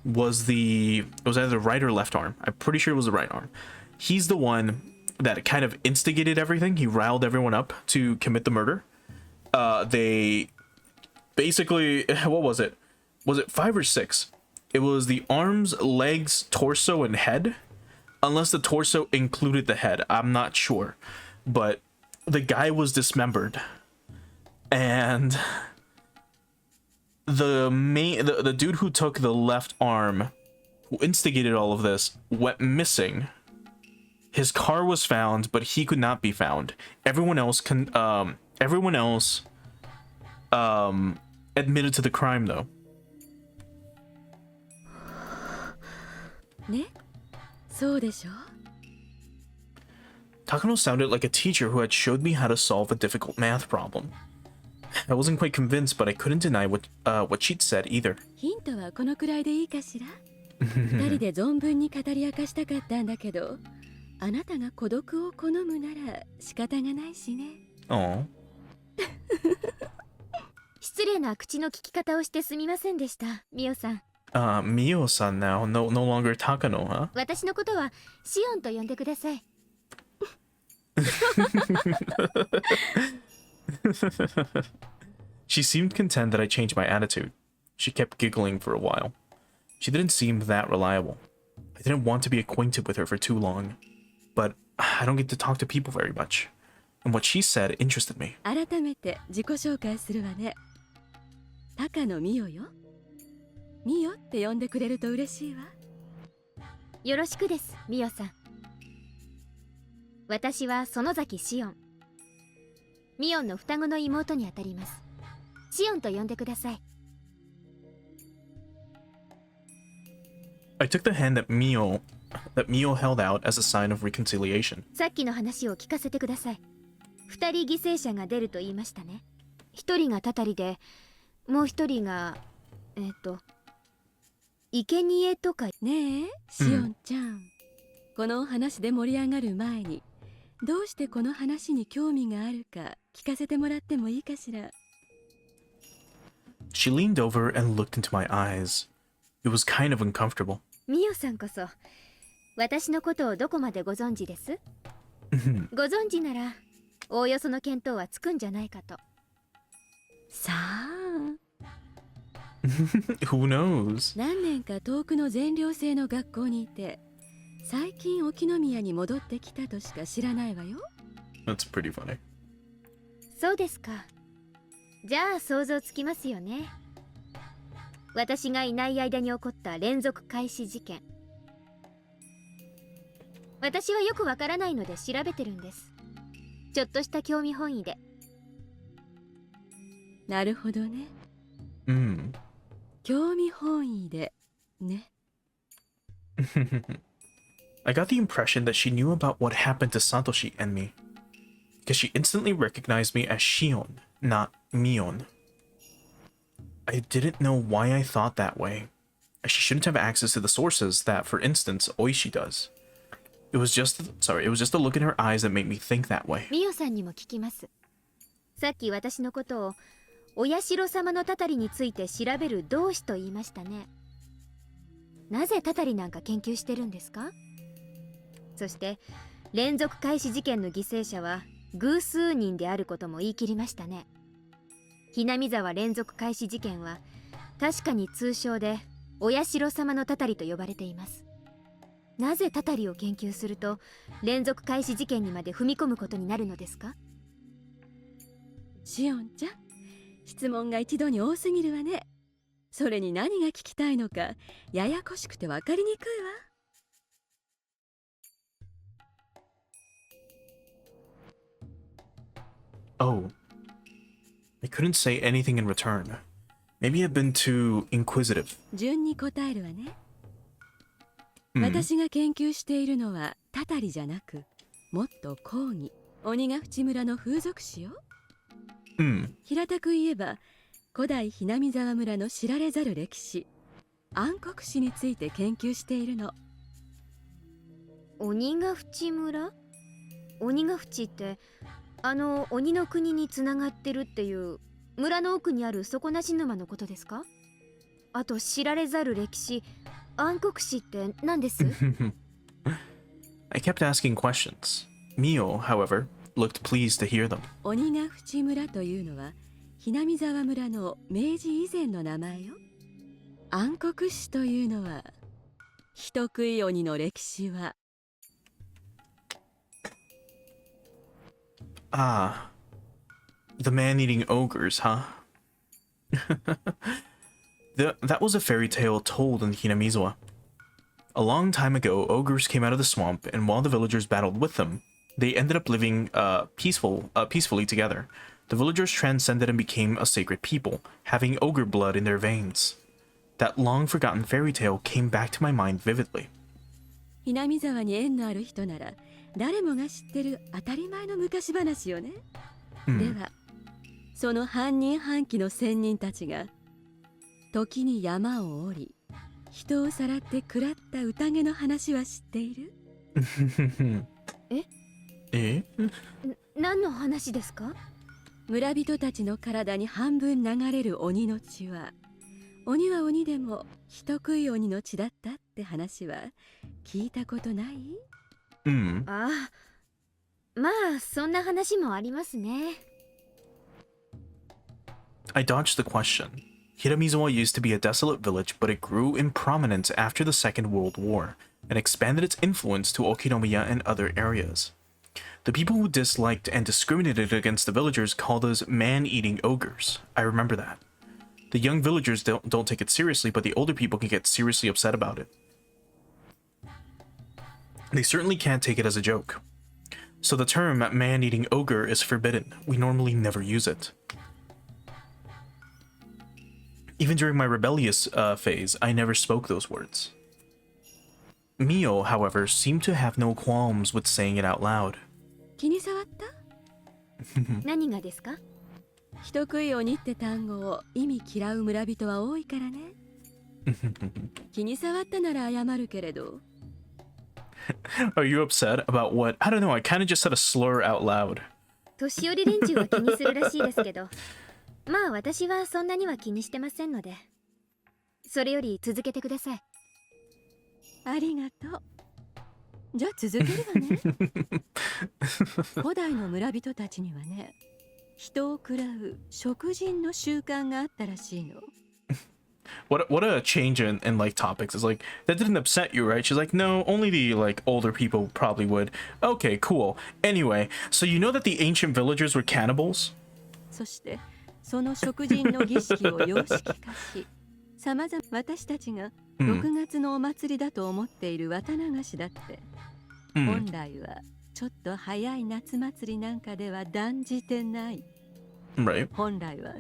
was either the right or left arm. I'm pretty sure it was the right arm. He's the one that kind of instigated everything. He riled everyone up to commit the murder. They basically, what was it? Was it 5 or 6? It was the arms, legs, torso, and head. Unless the torso included the head. I'm not sure. But the guy was dismembered. And the dude who took the left arm, who instigated all of this, went missing. His car was found, but he could not be found. Everyone else admitted to the crime, though. Ne? So desho? Takano sounded like a teacher who had showed me how to solve a difficult math problem. I wasn't quite convinced, but I couldn't deny what she'd said either. ヒントはこのくらいでいいかしら。二人で存分に語り明かしたかったんだけど、あなたが孤独を好むなら仕方がないしね。Aw. 失礼な口の聞き方をしてすみませんでした、ミオさん。Mio-san now, no longer Takano, huh? 私のことはシオンと呼んでください。She seemed content that I changed my attitude. She kept giggling for a while. She didn't seem that reliable. I didn't want to be acquainted with her for too long. But I don't get to talk to people very much. And what she said interested me. 改めて自己紹介するわね。高野ミオよ。ミオって呼んでくれると嬉しいわ。よろしくです、ミオさん。私は園崎シオン。ミオンの双子の妹にあたります。シオンと呼んでください。I took the hand that Mio held out as a sign of reconciliation. さっきの話を聞かせてください。二人犠牲者が出ると言いましたね。一人がたたりで、もう一人が生贄とかねえ、シオンちゃん。このお話で盛り上がる前に、どうしてこの話に興味があるか聞かせてもらってもいいかしら。She leaned over and looked into my eyes. It was kind of uncomfortable. ミオさんこそ、私のことをどこまでご存知です？ご存知なら、おおよその見当はつくんじゃないかと。さあ。Who knows? 何年か遠くの全寮制の学校にいて、最近沖宮に戻ってきたとしか知らないわよ。That's pretty funny. そうですか。じゃあ想像つきますよね。私がいない間に起こった連続開始事件。私はよくわからないので調べてるんです。ちょっとした興味本位で。なるほどね。興味本位でね。I got the impression that she knew about what happened to Satoshi and me, because she instantly recognized me as Shion, not Mion. I didn't know why I thought that way. She shouldn't have access to the sources that, for instance, Oishi does. It was just a look in her eyes that made me think that way. ミオさんにも聞きます。さっき私のことをお社様のたたりについて調べる同志と言いましたね。なぜたたりなんか研究してるんですか？そして連続開始事件の犠牲者は偶数人であることも言い切りましたね。ひなみ沢連続開始事件は確かに通称でお社様のたたりと呼ばれています。なぜたたりを研究すると連続開始事件にまで踏み込むことになるのですか？シオンちゃん、質問が一度に多すぎるわね。それに何が聞きたいのかややこしくて分かりにくいわ。Oh. I couldn't say anything in return. Maybe I've been too inquisitive. 順に答えるわね。私が研究しているのはたたりじゃなく、もっと広義鬼ヶ淵村の風俗史よ。平たく言えば古代ひなみ沢村の知られざる歴史暗黒史について研究しているの。鬼ヶ淵村？鬼ヶ淵って鬼の国につながってるっていう村の奥にある底なし沼のことですか？あと知られざる歴史暗黒史って何です？ I kept asking questions. Mio, however, looked pleased to hear them. 鬼ヶ淵村というのはひなみ沢村の明治以前の名前よ。暗黒史というのは人食い鬼の歴史は。Ah, the man-eating ogres, huh? That was a fairy tale told in Hinamizawa. A long time ago, ogres came out of the swamp, and while the villagers battled with them, they ended up living peacefully together. The villagers transcended and became a sacred people, having ogre blood in their veins. That long-forgotten fairy tale came back to my mind vividly. ひなみ沢に縁のある人なら誰もが知ってる当たり前の昔話よね。ではその半人半鬼の仙人たちが時に山を降り人をさらって食らった宴の話は知っている？何の話ですか？村人たちの体に半分流れる鬼の血は鬼は鬼でも人食い鬼の血だったって話は聞いたことない？ああ、まあそんな話もありますね。I dodged the question. Hiramizawa used to be a desolate village, but it grew in prominence after the Second World War and expanded its influence to Okinomiya and other areas. The people who disliked and discriminated against the villagers called us man-eating ogres. I remember that. The young villagers don't take it seriously, but the older people can get seriously upset about it. They certainly can't take it as a joke. So the term man-eating ogre is forbidden. We normally never use it. Even during my rebellious phase, I never spoke those words. Mio, however, seemed to have no qualms with saying it out loud. 気に障った？何がですか？人食い鬼って単語を意味嫌う村人は多いからね。気に障ったなら謝るけれど。Are you upset about what? I don't know, I kind of just said a slur out loud. 年寄り連中は気にするらしいですけど、まあ私はそんなには気にしてませんので。それより続けてください。ありがとう。じゃあ続けるわね。古代の村人たちにはね、人を食らう食人の習慣があったらしいの。What a change in like topics. It's like, that didn't upset you, right? She's like, no, only the like older people probably would. Okay, cool. Anyway, so you know that the ancient villagers were cannibals? そしてその食人の儀式を様式化し、さまざま私たちが6月のお祭りだと思っている綿流しだって、本来はちょっと早い夏祭りなんかでは断じてない。Right. 本来は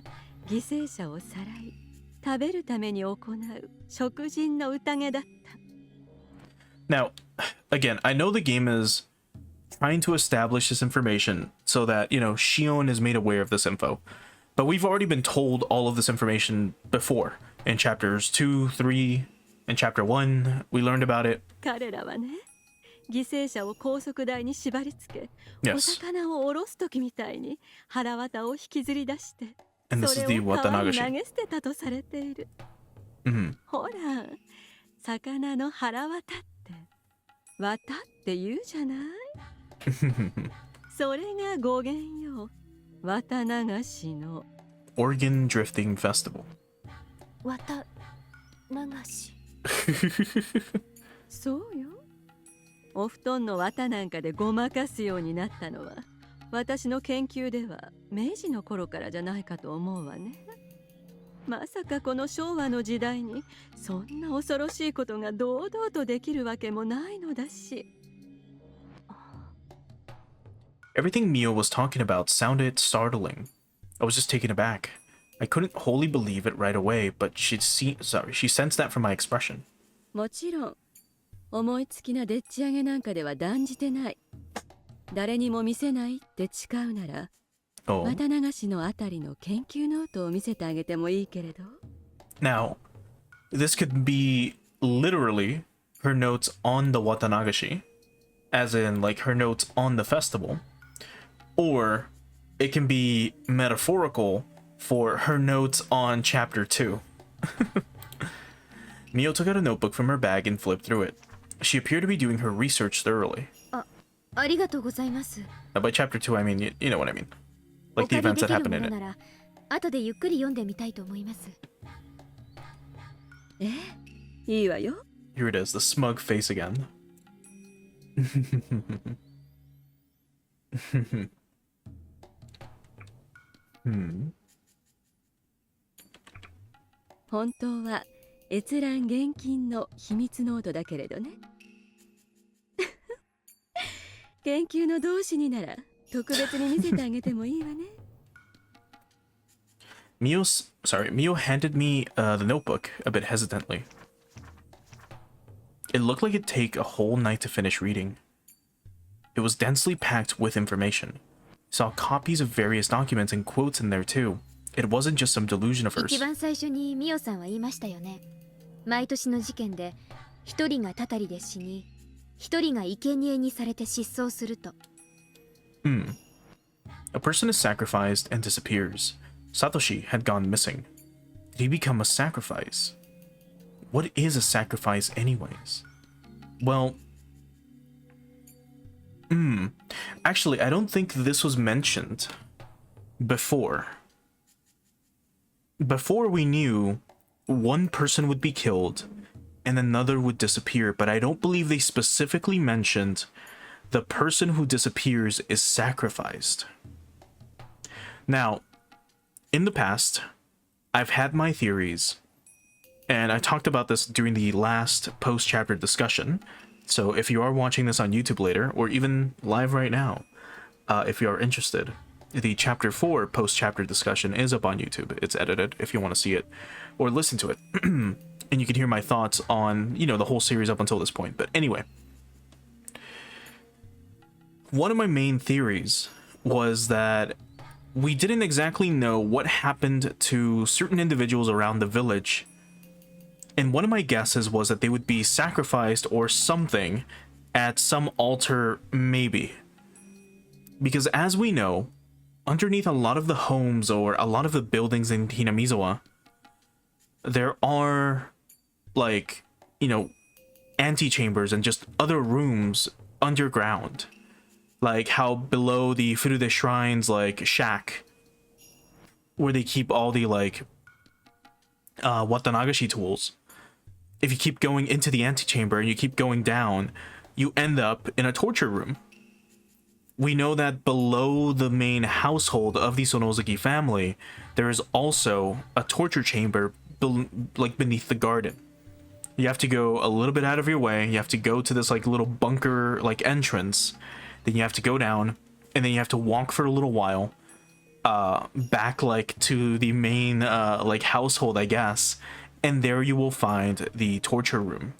犠牲者をさらい食べるために行う食人の宴だった。Now, again, I know the game is trying to establish this information so that, you know, Shion is made aware of this info. But we've already been told all of this information before. In chapters 2, 3, and chapter 1, we learned about it. 彼らはね、犠牲者を高速台に縛り付け、Yes. お魚を下ろす時みたいに腹綿を引きずり出して、 And this そ is れ the を川に Watanashi. 投げ捨てたとされている。ほら、魚の腹綿って綿って言うじゃない。それが語源よ。綿流しの Organ Drifting Festival. 綿流し。そうよ。お布団の綿なんかでごまかすようになったのは私の研究では明治の頃からじゃないかと思うわね。まさかこの昭和の時代にそんな恐ろしいことが堂々とできるわけもないのだし。Everything Mio was talking about sounded startling. I was just taken aback. I couldn't wholly believe it right away, but she sensed that from my expression. もちろん思いつきなでっち上げなんかでは断じてない。誰にも見せないって誓うなら、綿流しのあたりの研究ノートを見せてあげてもいいけれど。Now, this could be literally her notes on the Watanagashi, as in like her notes on the festival, or it can be metaphorical for her notes on chapter 2. Mio took out a notebook from her bag and flipped through it. She appeared to be doing her research thoroughly. ありがとうございます。 By chapter 2, I mean, you know what I mean. Like the events that happened in it. 後でゆっくり読んでみたいと思います。いいわよ。 Here it is, the smug face again. Hmm. 本当は閲覧厳禁の秘密ノートだけれどね。研究の同志になら特別に見せてあげてもいいわね。Mio handed me the notebook a bit hesitantly. It looked like it'd take a whole night to finish reading. It was densely packed with information. Saw copies of various documents and quotes in there too. It wasn't just some delusion of hers. 一番最初にミオさんは言いましたよね。毎年の事件で一人がたたりで死に、一人が生贄にされて失踪すると。A person is sacrificed and disappears. Satoshi had gone missing. Did he become a sacrifice? What is a sacrifice anyways? Well, actually, I don't think this was mentioned before. Before we knew one person would be killed and another would disappear, but I don't believe they specifically mentioned the person who disappears is sacrificed. Now, in the past, I've had my theories, and I talked about this during the last post-chapter discussion. So if you are watching this on YouTube later, or even live right now, if you are interested, the chapter 4 post-chapter discussion is up on YouTube. It's edited if you want to see it or listen to it. And you can hear my thoughts on, you know, the whole series up until this point. But anyway, one of my main theories was that we didn't exactly know what happened to certain individuals around the village. And one of my guesses was that they would be sacrificed or something at some altar, maybe. Because as we know, underneath a lot of the homes or a lot of the buildings in Hinamizawa, there are, like, you know, antechambers and just other rooms underground. Like how below the Furude Shrine's, like, shack, where they keep all the, like, Watanagashi tools. If you keep going into the antechamber and you keep going down, you end up in a torture room. We know that below the main household of the Sonozuki family, there is also a torture chamber like beneath the garden. You have to go a little bit out of your way. You have to go to this like little bunker like entrance. Then you have to go down, and then you have to walk for a little while back like to the main like household, I guess, and there you will find the torture room.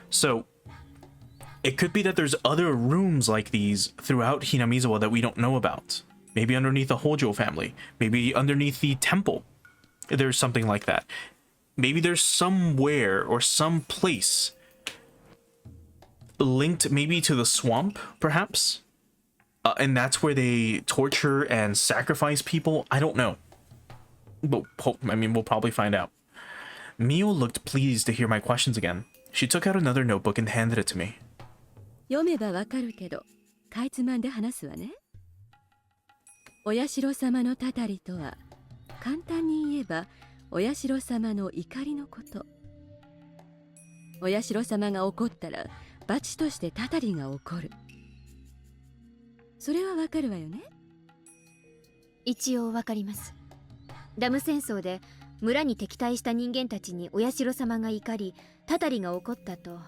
So it could be that there's other rooms like these throughout Hinamizawa that we don't know about. Maybe underneath the Hojo family, maybe underneath the temple. There's something like that. Maybe there's somewhere or some place linked maybe to the swamp, perhaps? And that's where they torture and sacrifice people? I don't know. But, I mean, we'll probably find out. Mio looked pleased to hear my questions again. She took out another notebook and handed it to me. 読めばわかるけど、かいつまんで話すわね。お社様のたたりとは、簡単に言えば、お社様の怒りのこと。お社様が怒ったら、罰としてたたりが起こる。それはわかるわよね。一応わかります。ダム戦争で村に敵対した人間たちにお社様が怒り、たたりが起こったと、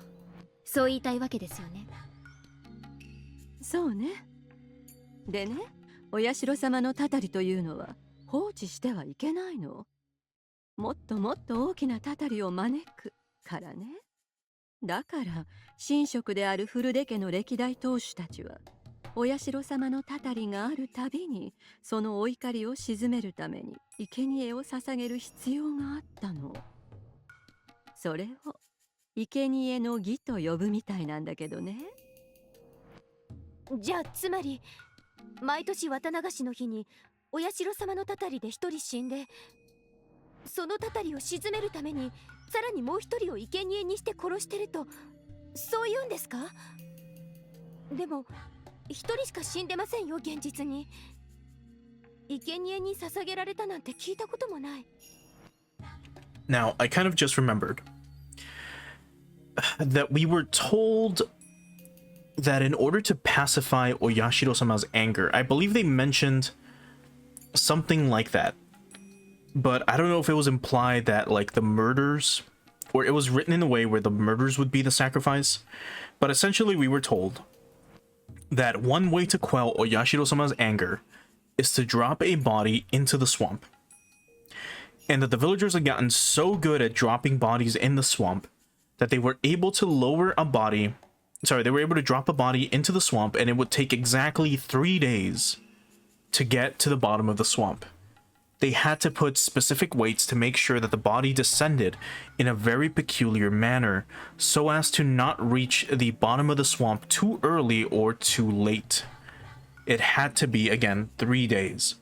そう言いたいわけですよね。そうね。でね、お社様のたたりというのは放置してはいけないの。もっともっと大きなたたりを招くからね。だから神職である古出家の歴代当主たちはお社様のたたりがあるたびにそのお怒りを鎮めるために生贄を捧げる必要があったの。それを生贄の儀と呼ぶみたいなんだけどね。じゃあつまり毎年綿流しの日にお社様のたたりで一人死んで、そのたたりを鎮めるためにさらにもう一人を生贄にして殺してると、そういうんですか？でも一人しか死んでませんよ、現実に。生贄に捧げられたなんて聞いたこともない。 Now, I kind of just remembered that we were told that in order to pacify Oyashiro-sama's anger, I believe they mentioned something like that. But I don't know if it was implied that, like, the murders, or it was written in a way where the murders would be the sacrifice. But essentially, we were told that one way to quell Oyashiro-sama's anger is to drop a body into the swamp. And that the villagers had gotten so good at dropping bodies in the swamp that they were able to they were able to drop a body into the swamp, and it would take exactly 3 days to get to the bottom of the swamp. They had to put specific weights to make sure that the body descended in a very peculiar manner so as to not reach the bottom of the swamp too early or too late. It had to be, again, 3 days.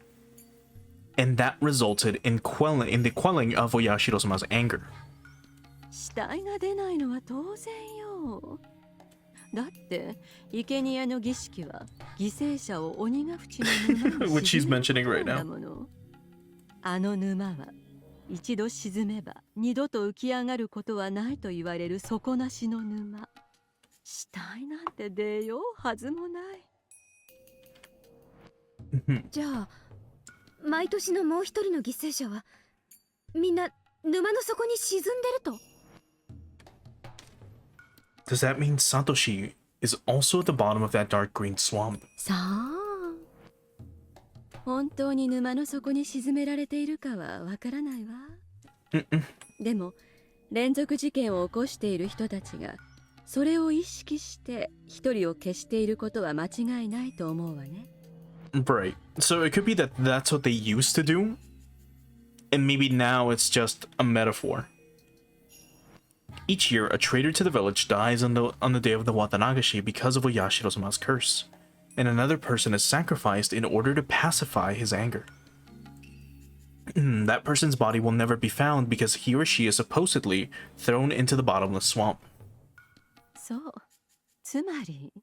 And that resulted in the quelling of Oyashiro-sama's anger. 死体が出ないのは当然よ。だって生贄の儀式は犠牲者を鬼ヶ淵の沼に Which she's 沈め mentioning る right だ now. もの。あの沼は一度沈めば二度と浮き上がることはないと言われる底なしの沼。死体なんて出ようはずもない。じゃあ毎年のもう一人の犠牲者はみんな沼の底に沈んでると？ Does that mean Satoshi is also at the bottom of that dark green swamp? さあ、本当に沼の底に沈められているかはわからないわ。でも連続事件を起こしている人たちがそれを意識して一人を消していることは間違いないと思うわね。Right. So it could be that that's what they used to do, and maybe now it's just a metaphor. Each year, a traitor to the village dies on the day of the Watanagashi because of Oyashiro-sama's curse, and another person is sacrificed in order to pacify his anger. That person's body will never be found because he or she is supposedly thrown into the bottomless swamp. そう、つまり、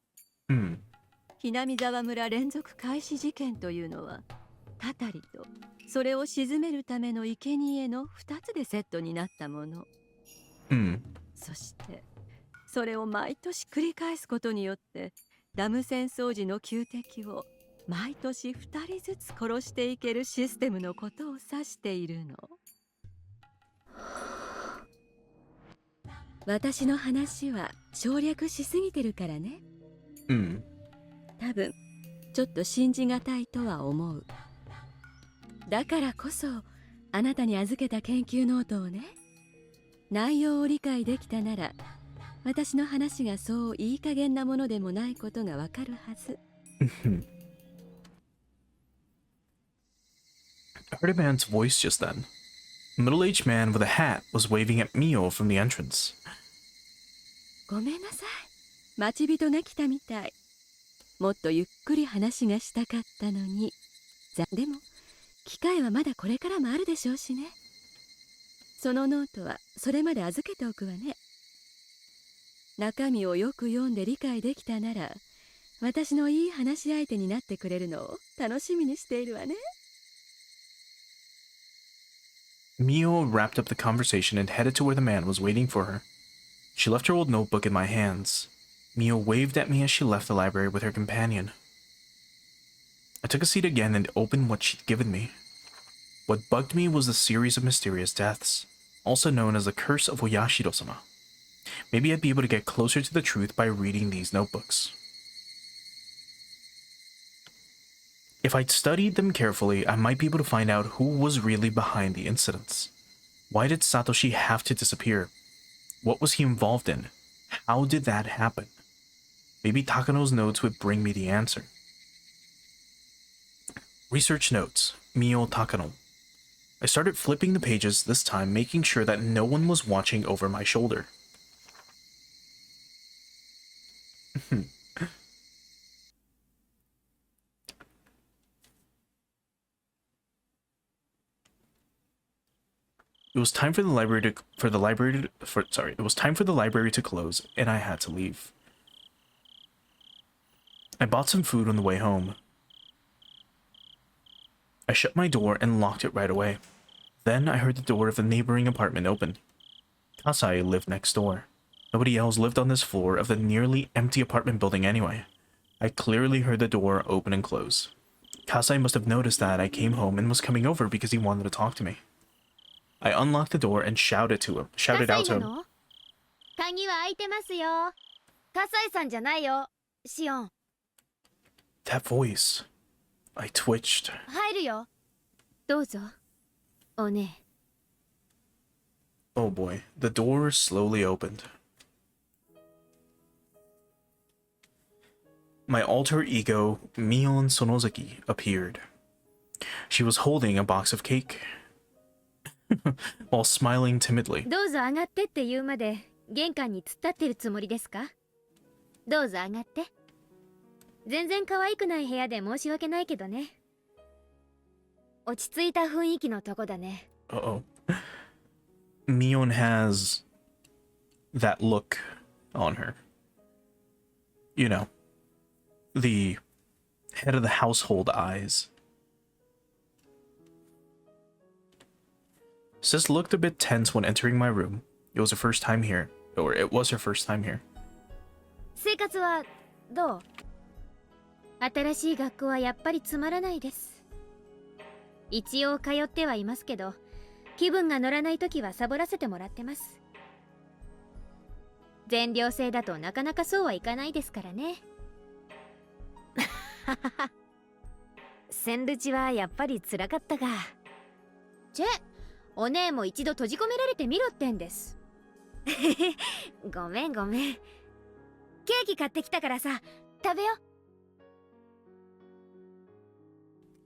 ひなみ沢村連続開始事件というのはたたりとそれを鎮めるための生贄の2つでセットになったもの。そしてそれを毎年繰り返すことによってダム戦争時の旧敵を毎年2人ずつ殺していけるシステムのことを指しているの。私の話は省略しすぎてるからね。多分ちょっと信じがたいとは思う。だからこそあなたに預けた研究ノートをね、内容を理解できたなら私の話がそういい加減なものでもないことがわかるはず。I heard a man's voice just then. A middle-aged man with a hat was waving at Mio from the entrance. ごめんなさい。待ち人が来たみたい。もっとゆっくり話がしたかったのに。でも機会はまだこれからもあるでしょうしね。そのノートはそれまで預けておくわね。中身をよく読んで理解できたなら私のいい話し相手になってくれるのを楽しみにしているわね。Mio wrapped up the conversation and headed to where the man was waiting for her. She left her old notebook in my hands. Mio waved at me as she left the library with her companion. I took a seat again and opened what she'd given me. What bugged me was the series of mysterious deaths, also known as the Curse of Oyashiro-sama. Maybe I'd be able to get closer to the truth by reading these notebooks. If I'd studied them carefully, I might be able to find out who was really behind the incidents. Why did Satoshi have to disappear? What was he involved in? How did that happen? Maybe Takano's notes would bring me the answer. Research notes, Mio Takano. I started flipping the pages, this time making sure that no one was watching over my shoulder. It was time for the library to close, and I had to leave. I bought some food on the way home. I shut my door and locked it right away. Then I heard the door of the neighboring apartment open. Kasai lived next door. Nobody else lived on this floor of the nearly empty apartment building anyway. I clearly heard the door open and close. Kasai must have noticed that I came home and was coming over because he wanted to talk to me. I unlocked the door and shouted out to him. 鍵は開いてますよ。葛西さんじゃないよ、シオン。 That voice. I twitched. 入るよ。どうぞ。おね。 Oh boy. The door slowly opened. My alter ego, Mion Sonozaki, appeared. She was holding a box of cake. While smiling timidly. どうぞ上がってって言うまで玄関に突っ立ってるつもりですか？どうぞ上がって。全然可愛くない部屋で申し訳ないけどね。落ち着いた雰囲気のとこだね。Uh-oh. Mion has that look on her. You know, the head of the household eyes. Sis looked a bit tense when entering my room. It was her first time here. Or it was her first time here. 生活はどう？新しい学校はやっぱりつまらないです。一応通ってはいますけど、気分が乗らないときはサボらせてもらってます。全寮制だとなかなかそうはいかないですからね。センルチはやっぱり辛かったが。チェ、お姉も一度閉じ込められてみろってんです。ごめんごめん。ケーキ買ってきたからさ、食べよ。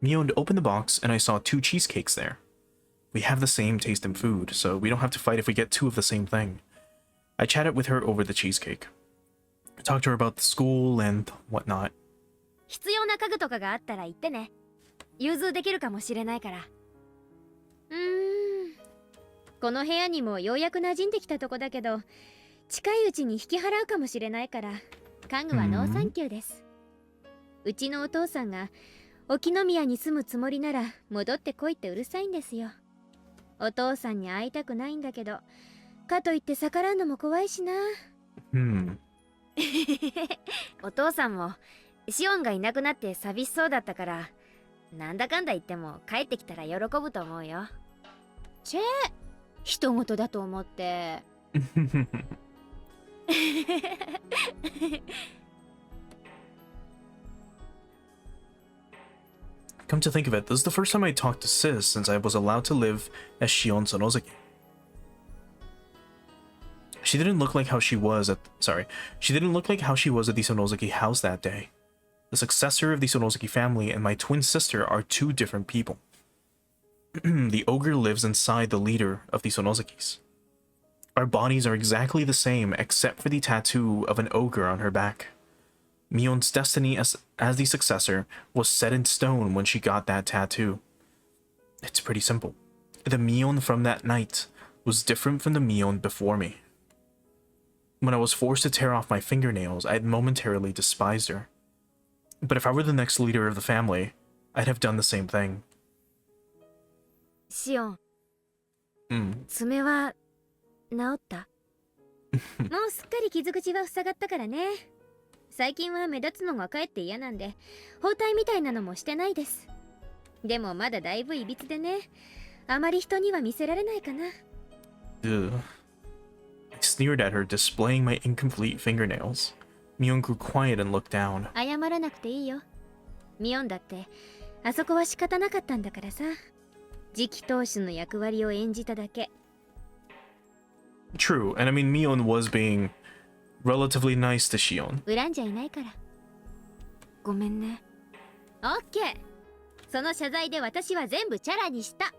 Mion opened the box and I saw 2 cheesecakes there. We have the same taste in food, so we don't have to fight if we get 2 of the same thing. I chatted with her over the cheesecake. I talked to her about the school and whatnot. 必要な家具とかがあったら言ってね。融通できるかもしれないから。この部屋にもようやく馴染んできたとこだけど、近いうちに引き払うかもしれないから、家具はノーサンキューです。うちのお父さんが沖宮に住むつもりなら戻ってこいってうるさいんですよ。お父さんに会いたくないんだけど、かといって逆らうのも怖いしな。お父さんもシオンがいなくなって寂しそうだったから、なんだかんだ言っても帰ってきたら喜ぶと思うよ。チェー、人事だと思って。Come to think of it, this is the first time I talked to Sis since I was allowed to live as Shion Sonozaki. She didn't look like how she was at the Sonozaki house that day. The successor of the Sonozaki family and my twin sister are 2 different people. The ogre lives inside the leader of the Sonozakis. Our bodies are exactly the same except for the tattoo of an ogre on her back. Mion's destiny as the successor was set in stone when she got that tattoo. It's pretty simple. The Mion from that night was different from the Mion before me. When I was forced to tear off my fingernails, I had momentarily despised her. But if I were the next leader of the family, I'd have done the same thing. シオン、爪は治った？もうすっかり傷口は塞がったからね。最近は目立つのがかえって嫌なんで、包帯みたいなのもしてないです。でもまだだいぶいびつでね、あまり人には見せられないかな。Ugh. I sneered at her, displaying my incomplete fingernails. Mion grew quiet and looked down. 謝らなくていいよ。ミオンだってあそこは仕方なかったんだからさ。次期当主の役割を演じただけ。True, and I mean Mion was being relatively nice to Shion. 恨んじゃいないから。ごめんね。オッケー。その謝罪で私は全部チャラにした。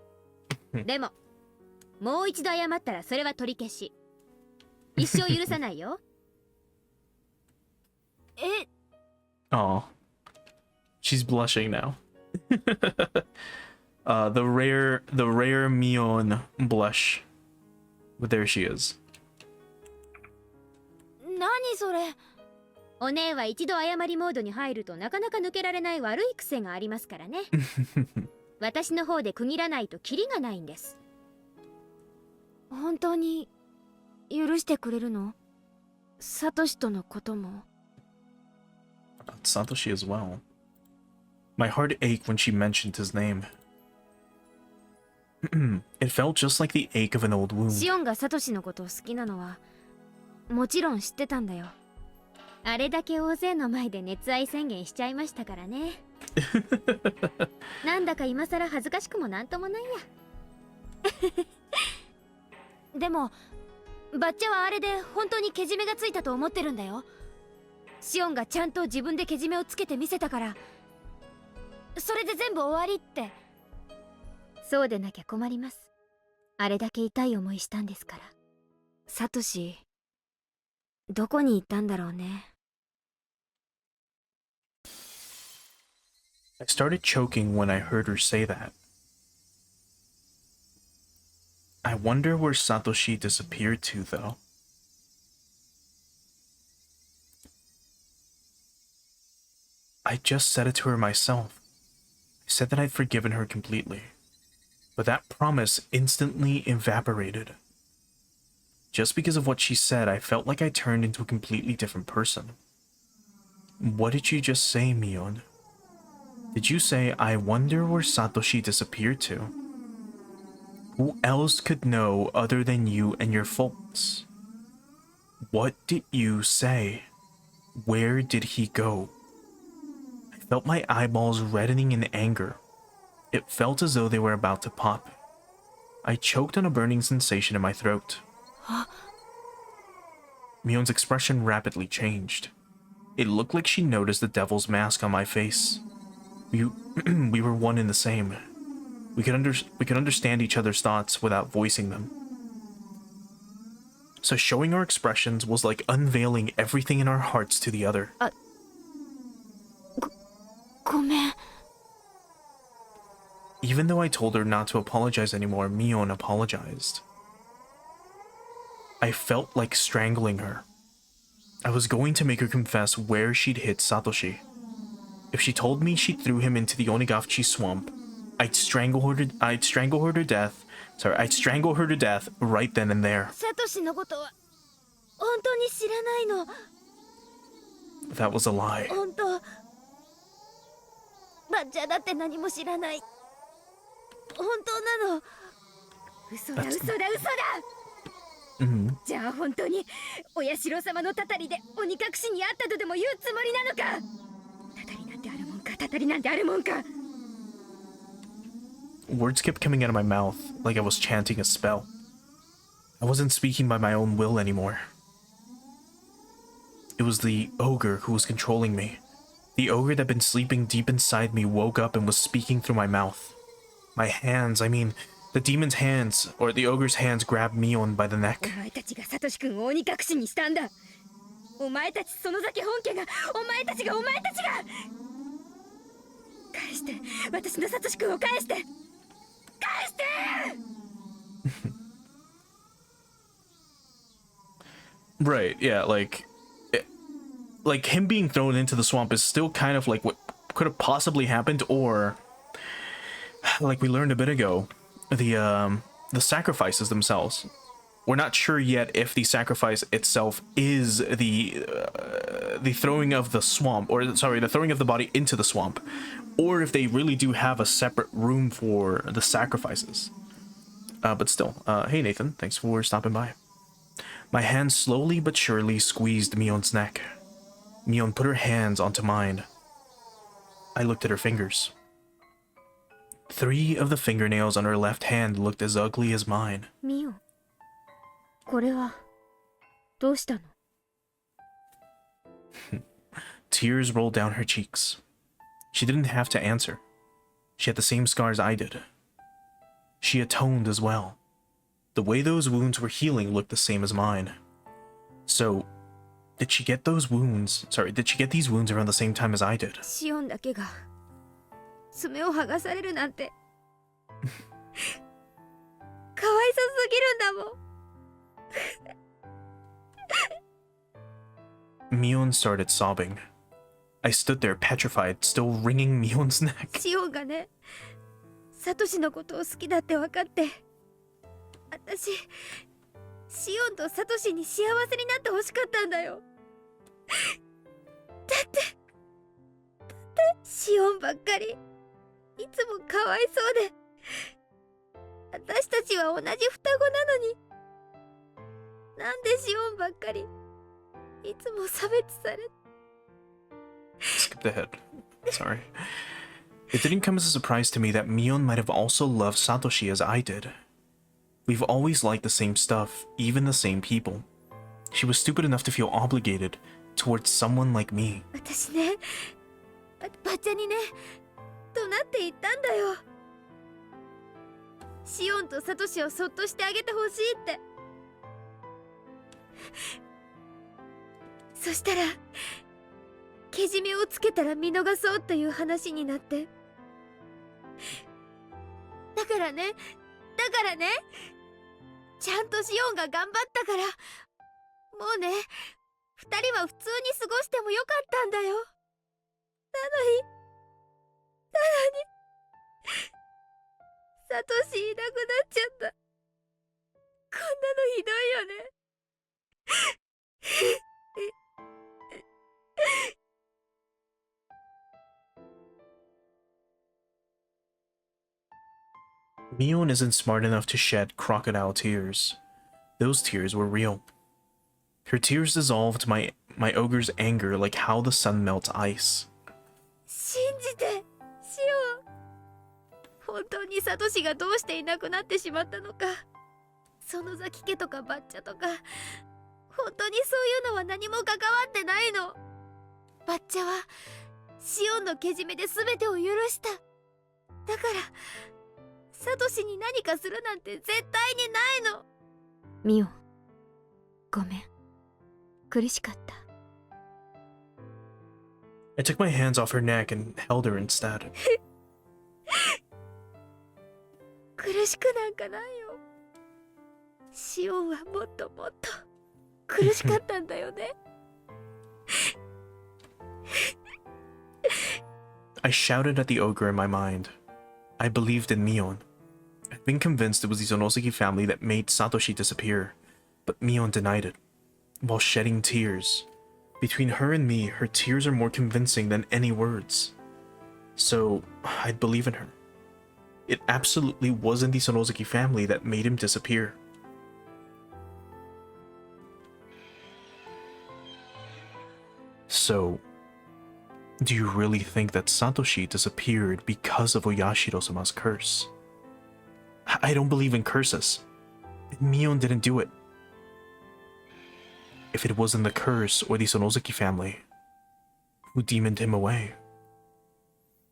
でも、もう一度謝ったらそれは取り消し。一生許さないよ。え Aw. She's blushing now. The rare Mion blush. But there she is. 何それ。お姉は一度謝りモードに入るとなかなか抜けられない悪い癖がありますからね。私の方で区切らないとキリがないんです。本当に許してくれるの？サトシとのことも。About Satoshi as well. My heart ached when she mentioned his name. It felt just like the ache of an old wound. シオンがサトシのことを好きなのはもちろん知ってたんだよ。あれだけ大勢の前で熱愛宣言しちゃいましたからね。なんだか今更恥ずかしくもなんともないや。でもバッチャはあれで本当にけじめがついたと思ってるんだよ。シオンがちゃんと自分でけじめをつけてみせたから、それで全部終わりって。そうでなきゃ困ります。あれだけ痛い思いしたんですから。サトシどこに行ったんだろうね。I started choking when I heard her say that. I wonder where Satoshi disappeared to, though. I just said it to her myself. I said that I'd forgiven her completely. But that promise instantly evaporated. Just because of what she said, I felt like I turned into a completely different person. What did you just say, Mion? Did you say, I wonder where Satoshi disappeared to? Who else could know other than you and your faults? What did you say? Where did he go? I felt my eyeballs reddening in anger. It felt as though they were about to pop. I choked on a burning sensation in my throat. Mion's expression rapidly changed. It looked like she noticed the devil's mask on my face. We were one and the same. We could understand each other's thoughts without voicing them. So showing our expressions was like unveiling everything in our hearts to the other. ごめん。 Even though I told her not to apologize anymore, Mion apologized. I felt like strangling her. I was going to make her confess where she'd hit Satoshi. If she told me she threw him into the Onigafuchi swamp, I'd strangle her to death right then and there. サトシのことは本当に知らないの。 That was a lie. 本当。バッチャだって何も知らない。本当なの。嘘だ嘘だ嘘だ。じゃあ本当にお社様のたたりで鬼隠しにあったとでも言うつもりなのか。たたりなんてあるもんか。たたりなんてあるもんか。 Words kept coming out of my mouth like I was chanting a spell. I wasn't speaking by my own will anymore. It was the ogre who was controlling me. The ogre that had been sleeping deep inside me woke up and was speaking through my mouth. My hands, I mean, the demon's hands, or the ogre's hands grabbed Mion by the neck. お前たちがサトシ君を鬼隠しにしたんだ。お前たちその先本家がお前たちが返して、私のサトシ君を返して。 Right, yeah, like him being thrown into the swamp is still kind of like what could have possibly happened, or like we learned a bit ago, the sacrifices themselves. We're not sure yet if the sacrifice itself is the throwing of the swamp, or sorry, the throwing of the body into the swamp, or if they really do have a separate room for the sacrifices. But still, hey Nathan, thanks for stopping by. My hand slowly but surely squeezed Mion's neck. Mion put her hands onto mine. I looked at her fingers. 3 of the fingernails on her left hand looked as ugly as mine. ミオ、これはどうしたの？ Tears rolled down her cheeks. She didn't have to answer. She had the same scars I did. She atoned as well. The way those wounds were healing looked the same as mine. So, did she get these wounds around the same time as I did? シオンだけが爪を剥がされるなんてかわいそすぎるんだもん。Mion started sobbing. I stood there petrified, still wringing Mion's neck. シオンがね、サトシのことを好きだって分かって、私シオンとサトシに幸せになってほしかったんだよ。だってシオンばっかりいつもかわいそうで、私たちは同じ双子なのに、なんでシオンばっかりいつも差別され。 Skipped ahead. Sorry. It didn't come as a surprise to me that Mion might have also loved Satoshi as I did. We've always liked the same stuff, even the same people. She was stupid enough to feel obligated towards someone like me. 私ね、ばっちゃにね、怒鳴って言ったんだよ。シオンとサトシをそっとしてあげてほしいって。そしたらけじめをつけたら見逃そうという話になって、だからねちゃんとシオンが頑張ったから、もうね、二人は普通に過ごしてもよかったんだよ。なのにサトシいなくなっちゃった。こんなのひどいよね。Mion isn't smart enough to shed crocodile tears. Those tears were real. Her tears dissolved my ogre's anger like how the sun melts ice. 信じて、シオン。本当にサトシがどうしていなくなってしまったのか、園崎家とかバッチャとか、本当にそういうのは何も関わってないの。バッチャはシオンのけじめで全てを許した。だからサトシに何かするなんて絶対にないの。ミオ、ごめん。苦しかった。I took my hands off her neck and held her instead. 苦しくなんかないよ。シオンはもっともっと苦しかったんだよね。I shouted at the ogre in my mind. I believed in Mion. I'd been convinced it was the Sonoseki family that made Satoshi disappear, but Mion denied it, while shedding tears. Between her and me, her tears are more convincing than any words. So, I'd believe in her. It absolutely wasn't the Sonoseki family that made him disappear. So, do you really think that Satoshi disappeared because of Oyashiro-sama's curse? I don't believe in curses. Mion didn't do it. If it wasn't the curse or the Sonoseki family, who demoned him away?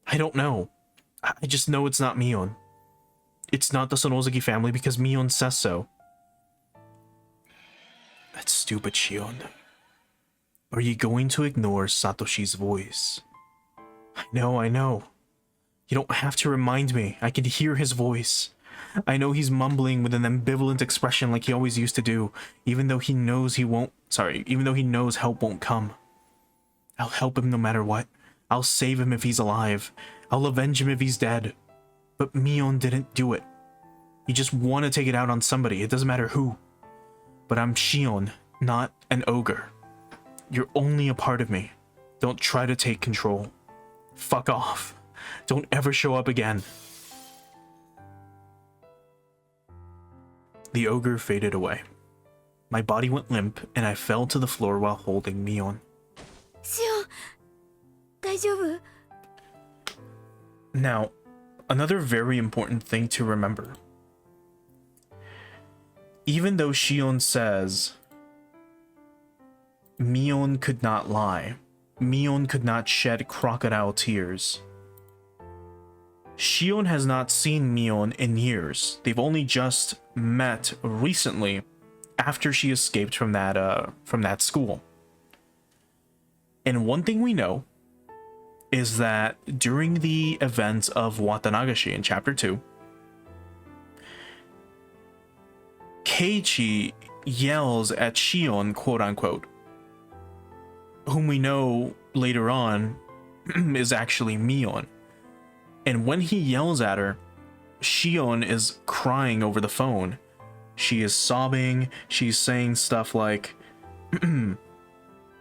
I don't know. I just know it's not Mion. It's not the Sonoseki family because Mion says so. That's stupid, Shion. Are you going to ignore Satoshi's voice? I know. You don't have to remind me. I can hear his voice. I know he's mumbling with an ambivalent expression like he always used to do, even though he knows help won't come. I'll help him no matter what. I'll save him if he's alive. I'll avenge him if he's dead. But Mion didn't do it. You just want to take it out on somebody, it doesn't matter who. But I'm Shion, not an ogre. You're only a part of me. Don't try to take control. Fuck off. Don't ever show up again. The ogre faded away. My body went limp and I fell to the floor while holding Mion. Shion, 大丈夫? Now, another very important thing to remember. Even though Shion says Mion could not lie, Mion could not shed crocodile tears, Shion has not seen Mion in years. They've only just met recently after she escaped from that school. And one thing we know is that during the events of Watanagashi in chapter 2, Keiichi yells at Shion, quote unquote, whom we know later on is actually Mion. And when he yells at her, Shion is crying over the phone. She is sobbing. She's saying stuff like,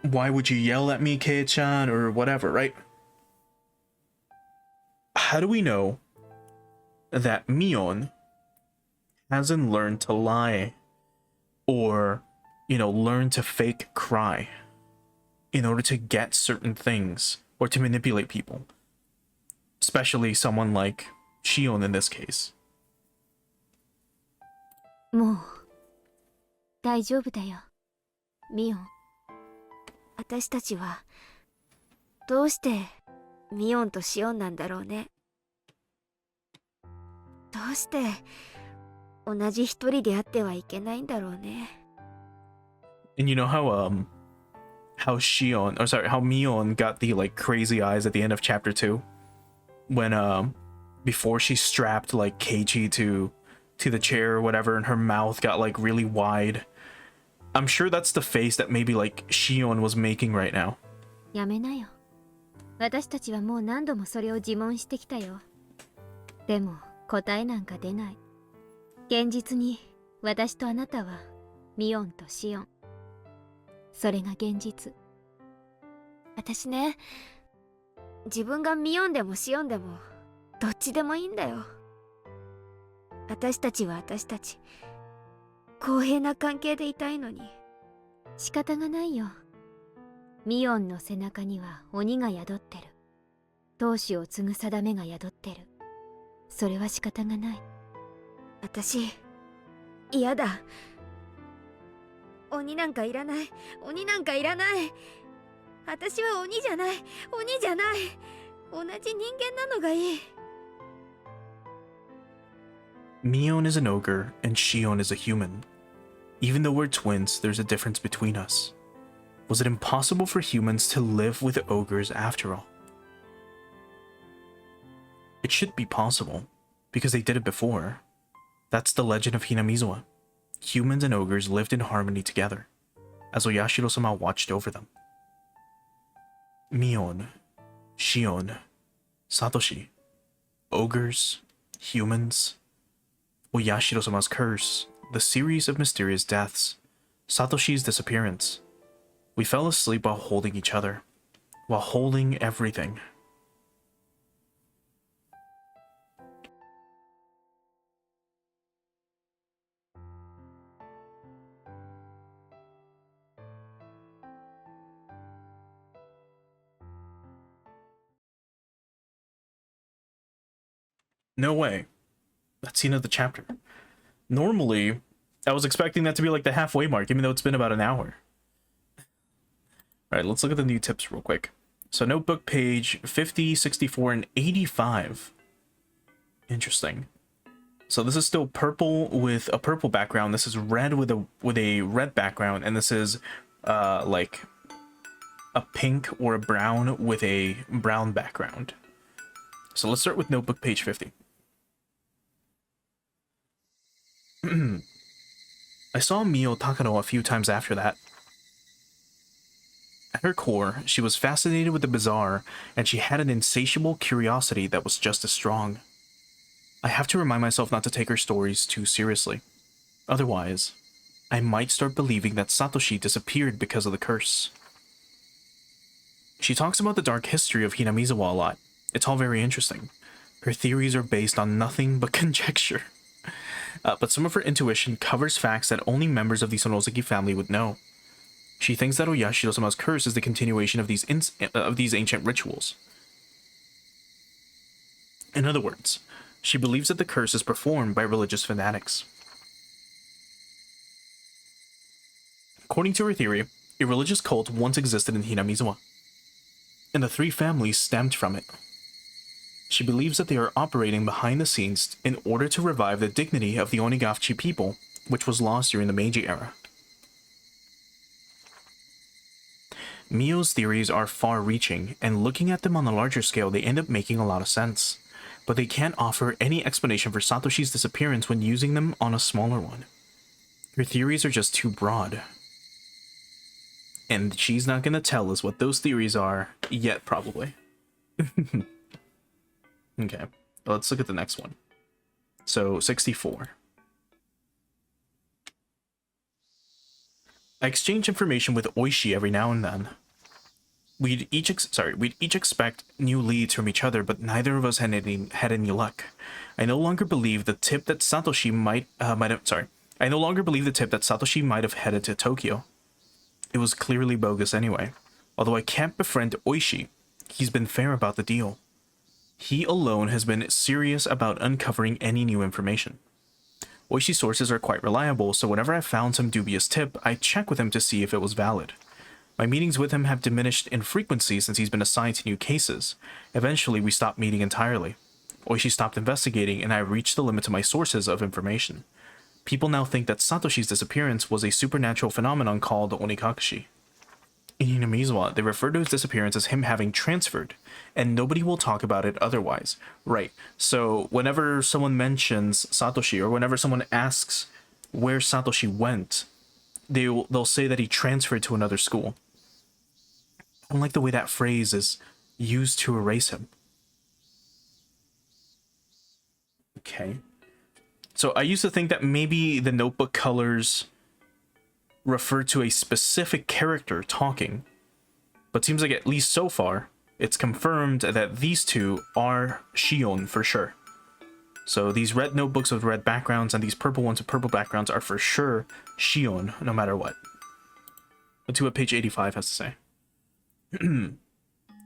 why would you yell at me, Kei-chan, or whatever, right? How do we know that Mion hasn't learned to lie or, learn to fake cry in order to get certain things or to manipulate people? Especially someone like Shion in this case. もう大丈夫だよ、ミオン。私たちはどうしてミオンとシオンなんだろうね。どうして同じ一人であってはいけないんだろうね。And you know how Shion, or sorry, how Mion got the like crazy eyes at the end of chapter 2 when before she strapped like Keiichi to the chair or whatever, and her mouth got like really wide. I'm sure that's the face that maybe like Shion was making right now. やめなよ。私たちはもう何度もそれを自問してきたよ。でも答えなんか出ない。現実に私とあなたはミオンとシオン。それが現実。私ね、自分がミオンでもシオンでもどっちでもいいんだよ。私たちは私たち。公平な関係でいたいのに。仕方がないよ。ミオンの背中には鬼が宿ってる。闘志を継ぐ定めが宿ってる。それは仕方がない。私、嫌だ。鬼なんかいらない。鬼なんかいらない。私は鬼じゃない。鬼じゃない。同じ人間なのがいい。Mion is an ogre and Shion is a human. Even though we're twins, there's a difference between us. Was it impossible for humans to live with ogres after all? It should be possible, because they did it before. That's the legend of Hinamizawa. Humans and ogres lived in harmony together, as Oyashiro-sama watched over them. Mion, Shion, Satoshi, ogres, humans, Oyashiro-sama's curse, the series of mysterious deaths, Satoshi's disappearance. We fell asleep while holding each other, while holding everything. No way. That's the end of the chapter. Normally, I was expecting that to be like the halfway mark, even though it's been about an hour. Alright, let's look at the new tips real quick. So notebook page 50, 64, and 85. Interesting. So this is still purple with a purple background. This is red with a red background, and this is like a pink or a brown with a brown background. So let's start with notebook page 50. I saw Mio Takano a few times after that. At her core, she was fascinated with the bizarre, and she had an insatiable curiosity that was just as strong. I have to remind myself not to take her stories too seriously. Otherwise, I might start believing that Satoshi disappeared because of the curse. She talks about the dark history of Hinamizawa a lot. It's all very interesting. Her theories are based on nothing but conjecture. But some of her intuition covers facts that only members of the Sonosuke family would know. She thinks that Oyashiro-sama's curse is the continuation of these ancient rituals. In other words, she believes that the curse is performed by religious fanatics. According to her theory, a religious cult once existed in Hinamizawa, and the 3 families stemmed from it. She believes that they are operating behind the scenes in order to revive the dignity of the Onigafuchi people, which was lost during the Meiji era. Mio's theories are far-reaching, and looking at them on a larger scale, they end up making a lot of sense. But they can't offer any explanation for Satoshi's disappearance when using them on a smaller one. Her theories are just too broad. And she's not going to tell us what those theories are yet, probably. Okay, let's look at the next one. So, 64. I exchange information with Oishi every now and then. We'd each expect new leads from each other, but neither of us had any luck. I no longer believe the tip that Satoshi might have headed to Tokyo. It was clearly bogus anyway. Although I can't befriend Oishi, he's been fair about the deal. He alone has been serious about uncovering any new information. Oishi's sources are quite reliable, so whenever I've found some dubious tip, I check with him to see if it was valid. My meetings with him have diminished in frequency since he's been assigned to new cases. Eventually, we stopped meeting entirely. Oishi stopped investigating, and I reached the limit to my sources of information. People now think that Satoshi's disappearance was a supernatural phenomenon called Onigafuchi. In Hinamizawa, they refer to his disappearance as him having transferred, and nobody will talk about it otherwise. Right, so whenever someone mentions Satoshi, or whenever someone asks where Satoshi went, they'll say that he transferred to another school. I don't like the way that phrase is used to erase him. Okay. So I used to think that maybe the notebook colors refer to a specific character talking, but seems like at least so far, it's confirmed that these two are Shion for sure. So these red notebooks with red backgrounds and these purple ones with purple backgrounds are for sure Shion, no matter what. Let's see what page 85 has to say.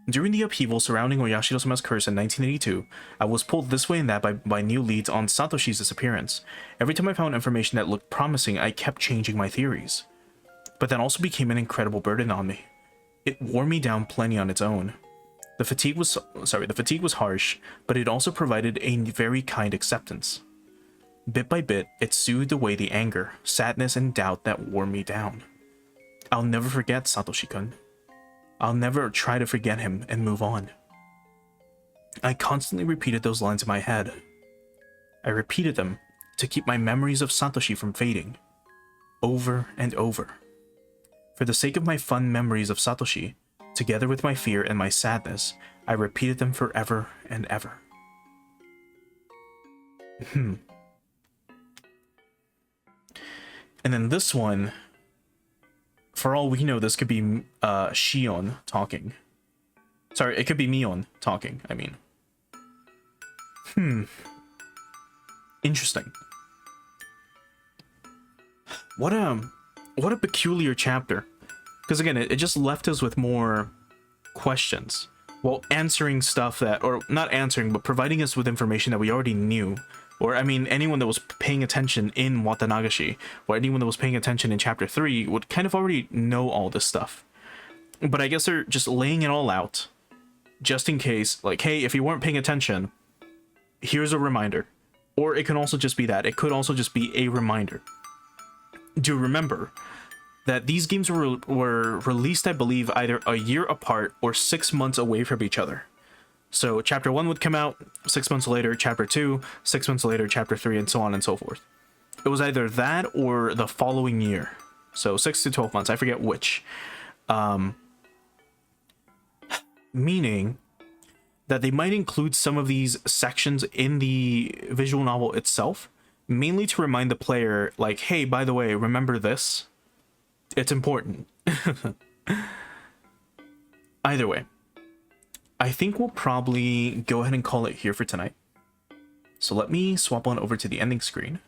During the upheaval surrounding Oyashiro-sama's curse in 1982, I was pulled this way and that by new leads on Satoshi's disappearance. Every time I found information that looked promising, I kept changing my theories. But that also became an incredible burden on me. It wore me down plenty on its own. The fatigue was harsh, but it also provided a very kind acceptance. Bit by bit, it soothed away the anger, sadness, and doubt that wore me down. I'll never forget Satoshi-kun. I'll never try to forget him and move on. I constantly repeated those lines in my head. I repeated them to keep my memories of Satoshi from fading, over and over. For the sake of my fun memories of Satoshi, together with my fear and my sadness, I repeated them forever and ever. And then this one, for all we know, this could be Shion talking. Sorry, it could be Mion talking, I mean. Interesting. What a peculiar chapter. Because again, it just left us with more questions. Well, answering stuff that, or not answering, but providing us with information that we already knew. Or, I mean, anyone that was paying attention in Watanagashi, or anyone that was paying attention in Chapter 3 would kind of already know all this stuff. But I guess they're just laying it all out, just in case, like, hey, if you weren't paying attention, here's a reminder. Or it can also just be that. It could also just be a reminder. Do remember that these games were released, I believe, either a year apart or 6 months away from each other. So Chapter 1 would come out, 6 months later, Chapter 2, 6 months later, Chapter 3, and so on and so forth. It was either that or the following year. So 6 to 12 months, I forget which. Meaning that they might include some of these sections in the visual novel itself, mainly to remind the player, like, hey, by the way, remember this? It's important. Either way, I think we'll probably go ahead and call it here for tonight. So let me swap on over to the ending screen.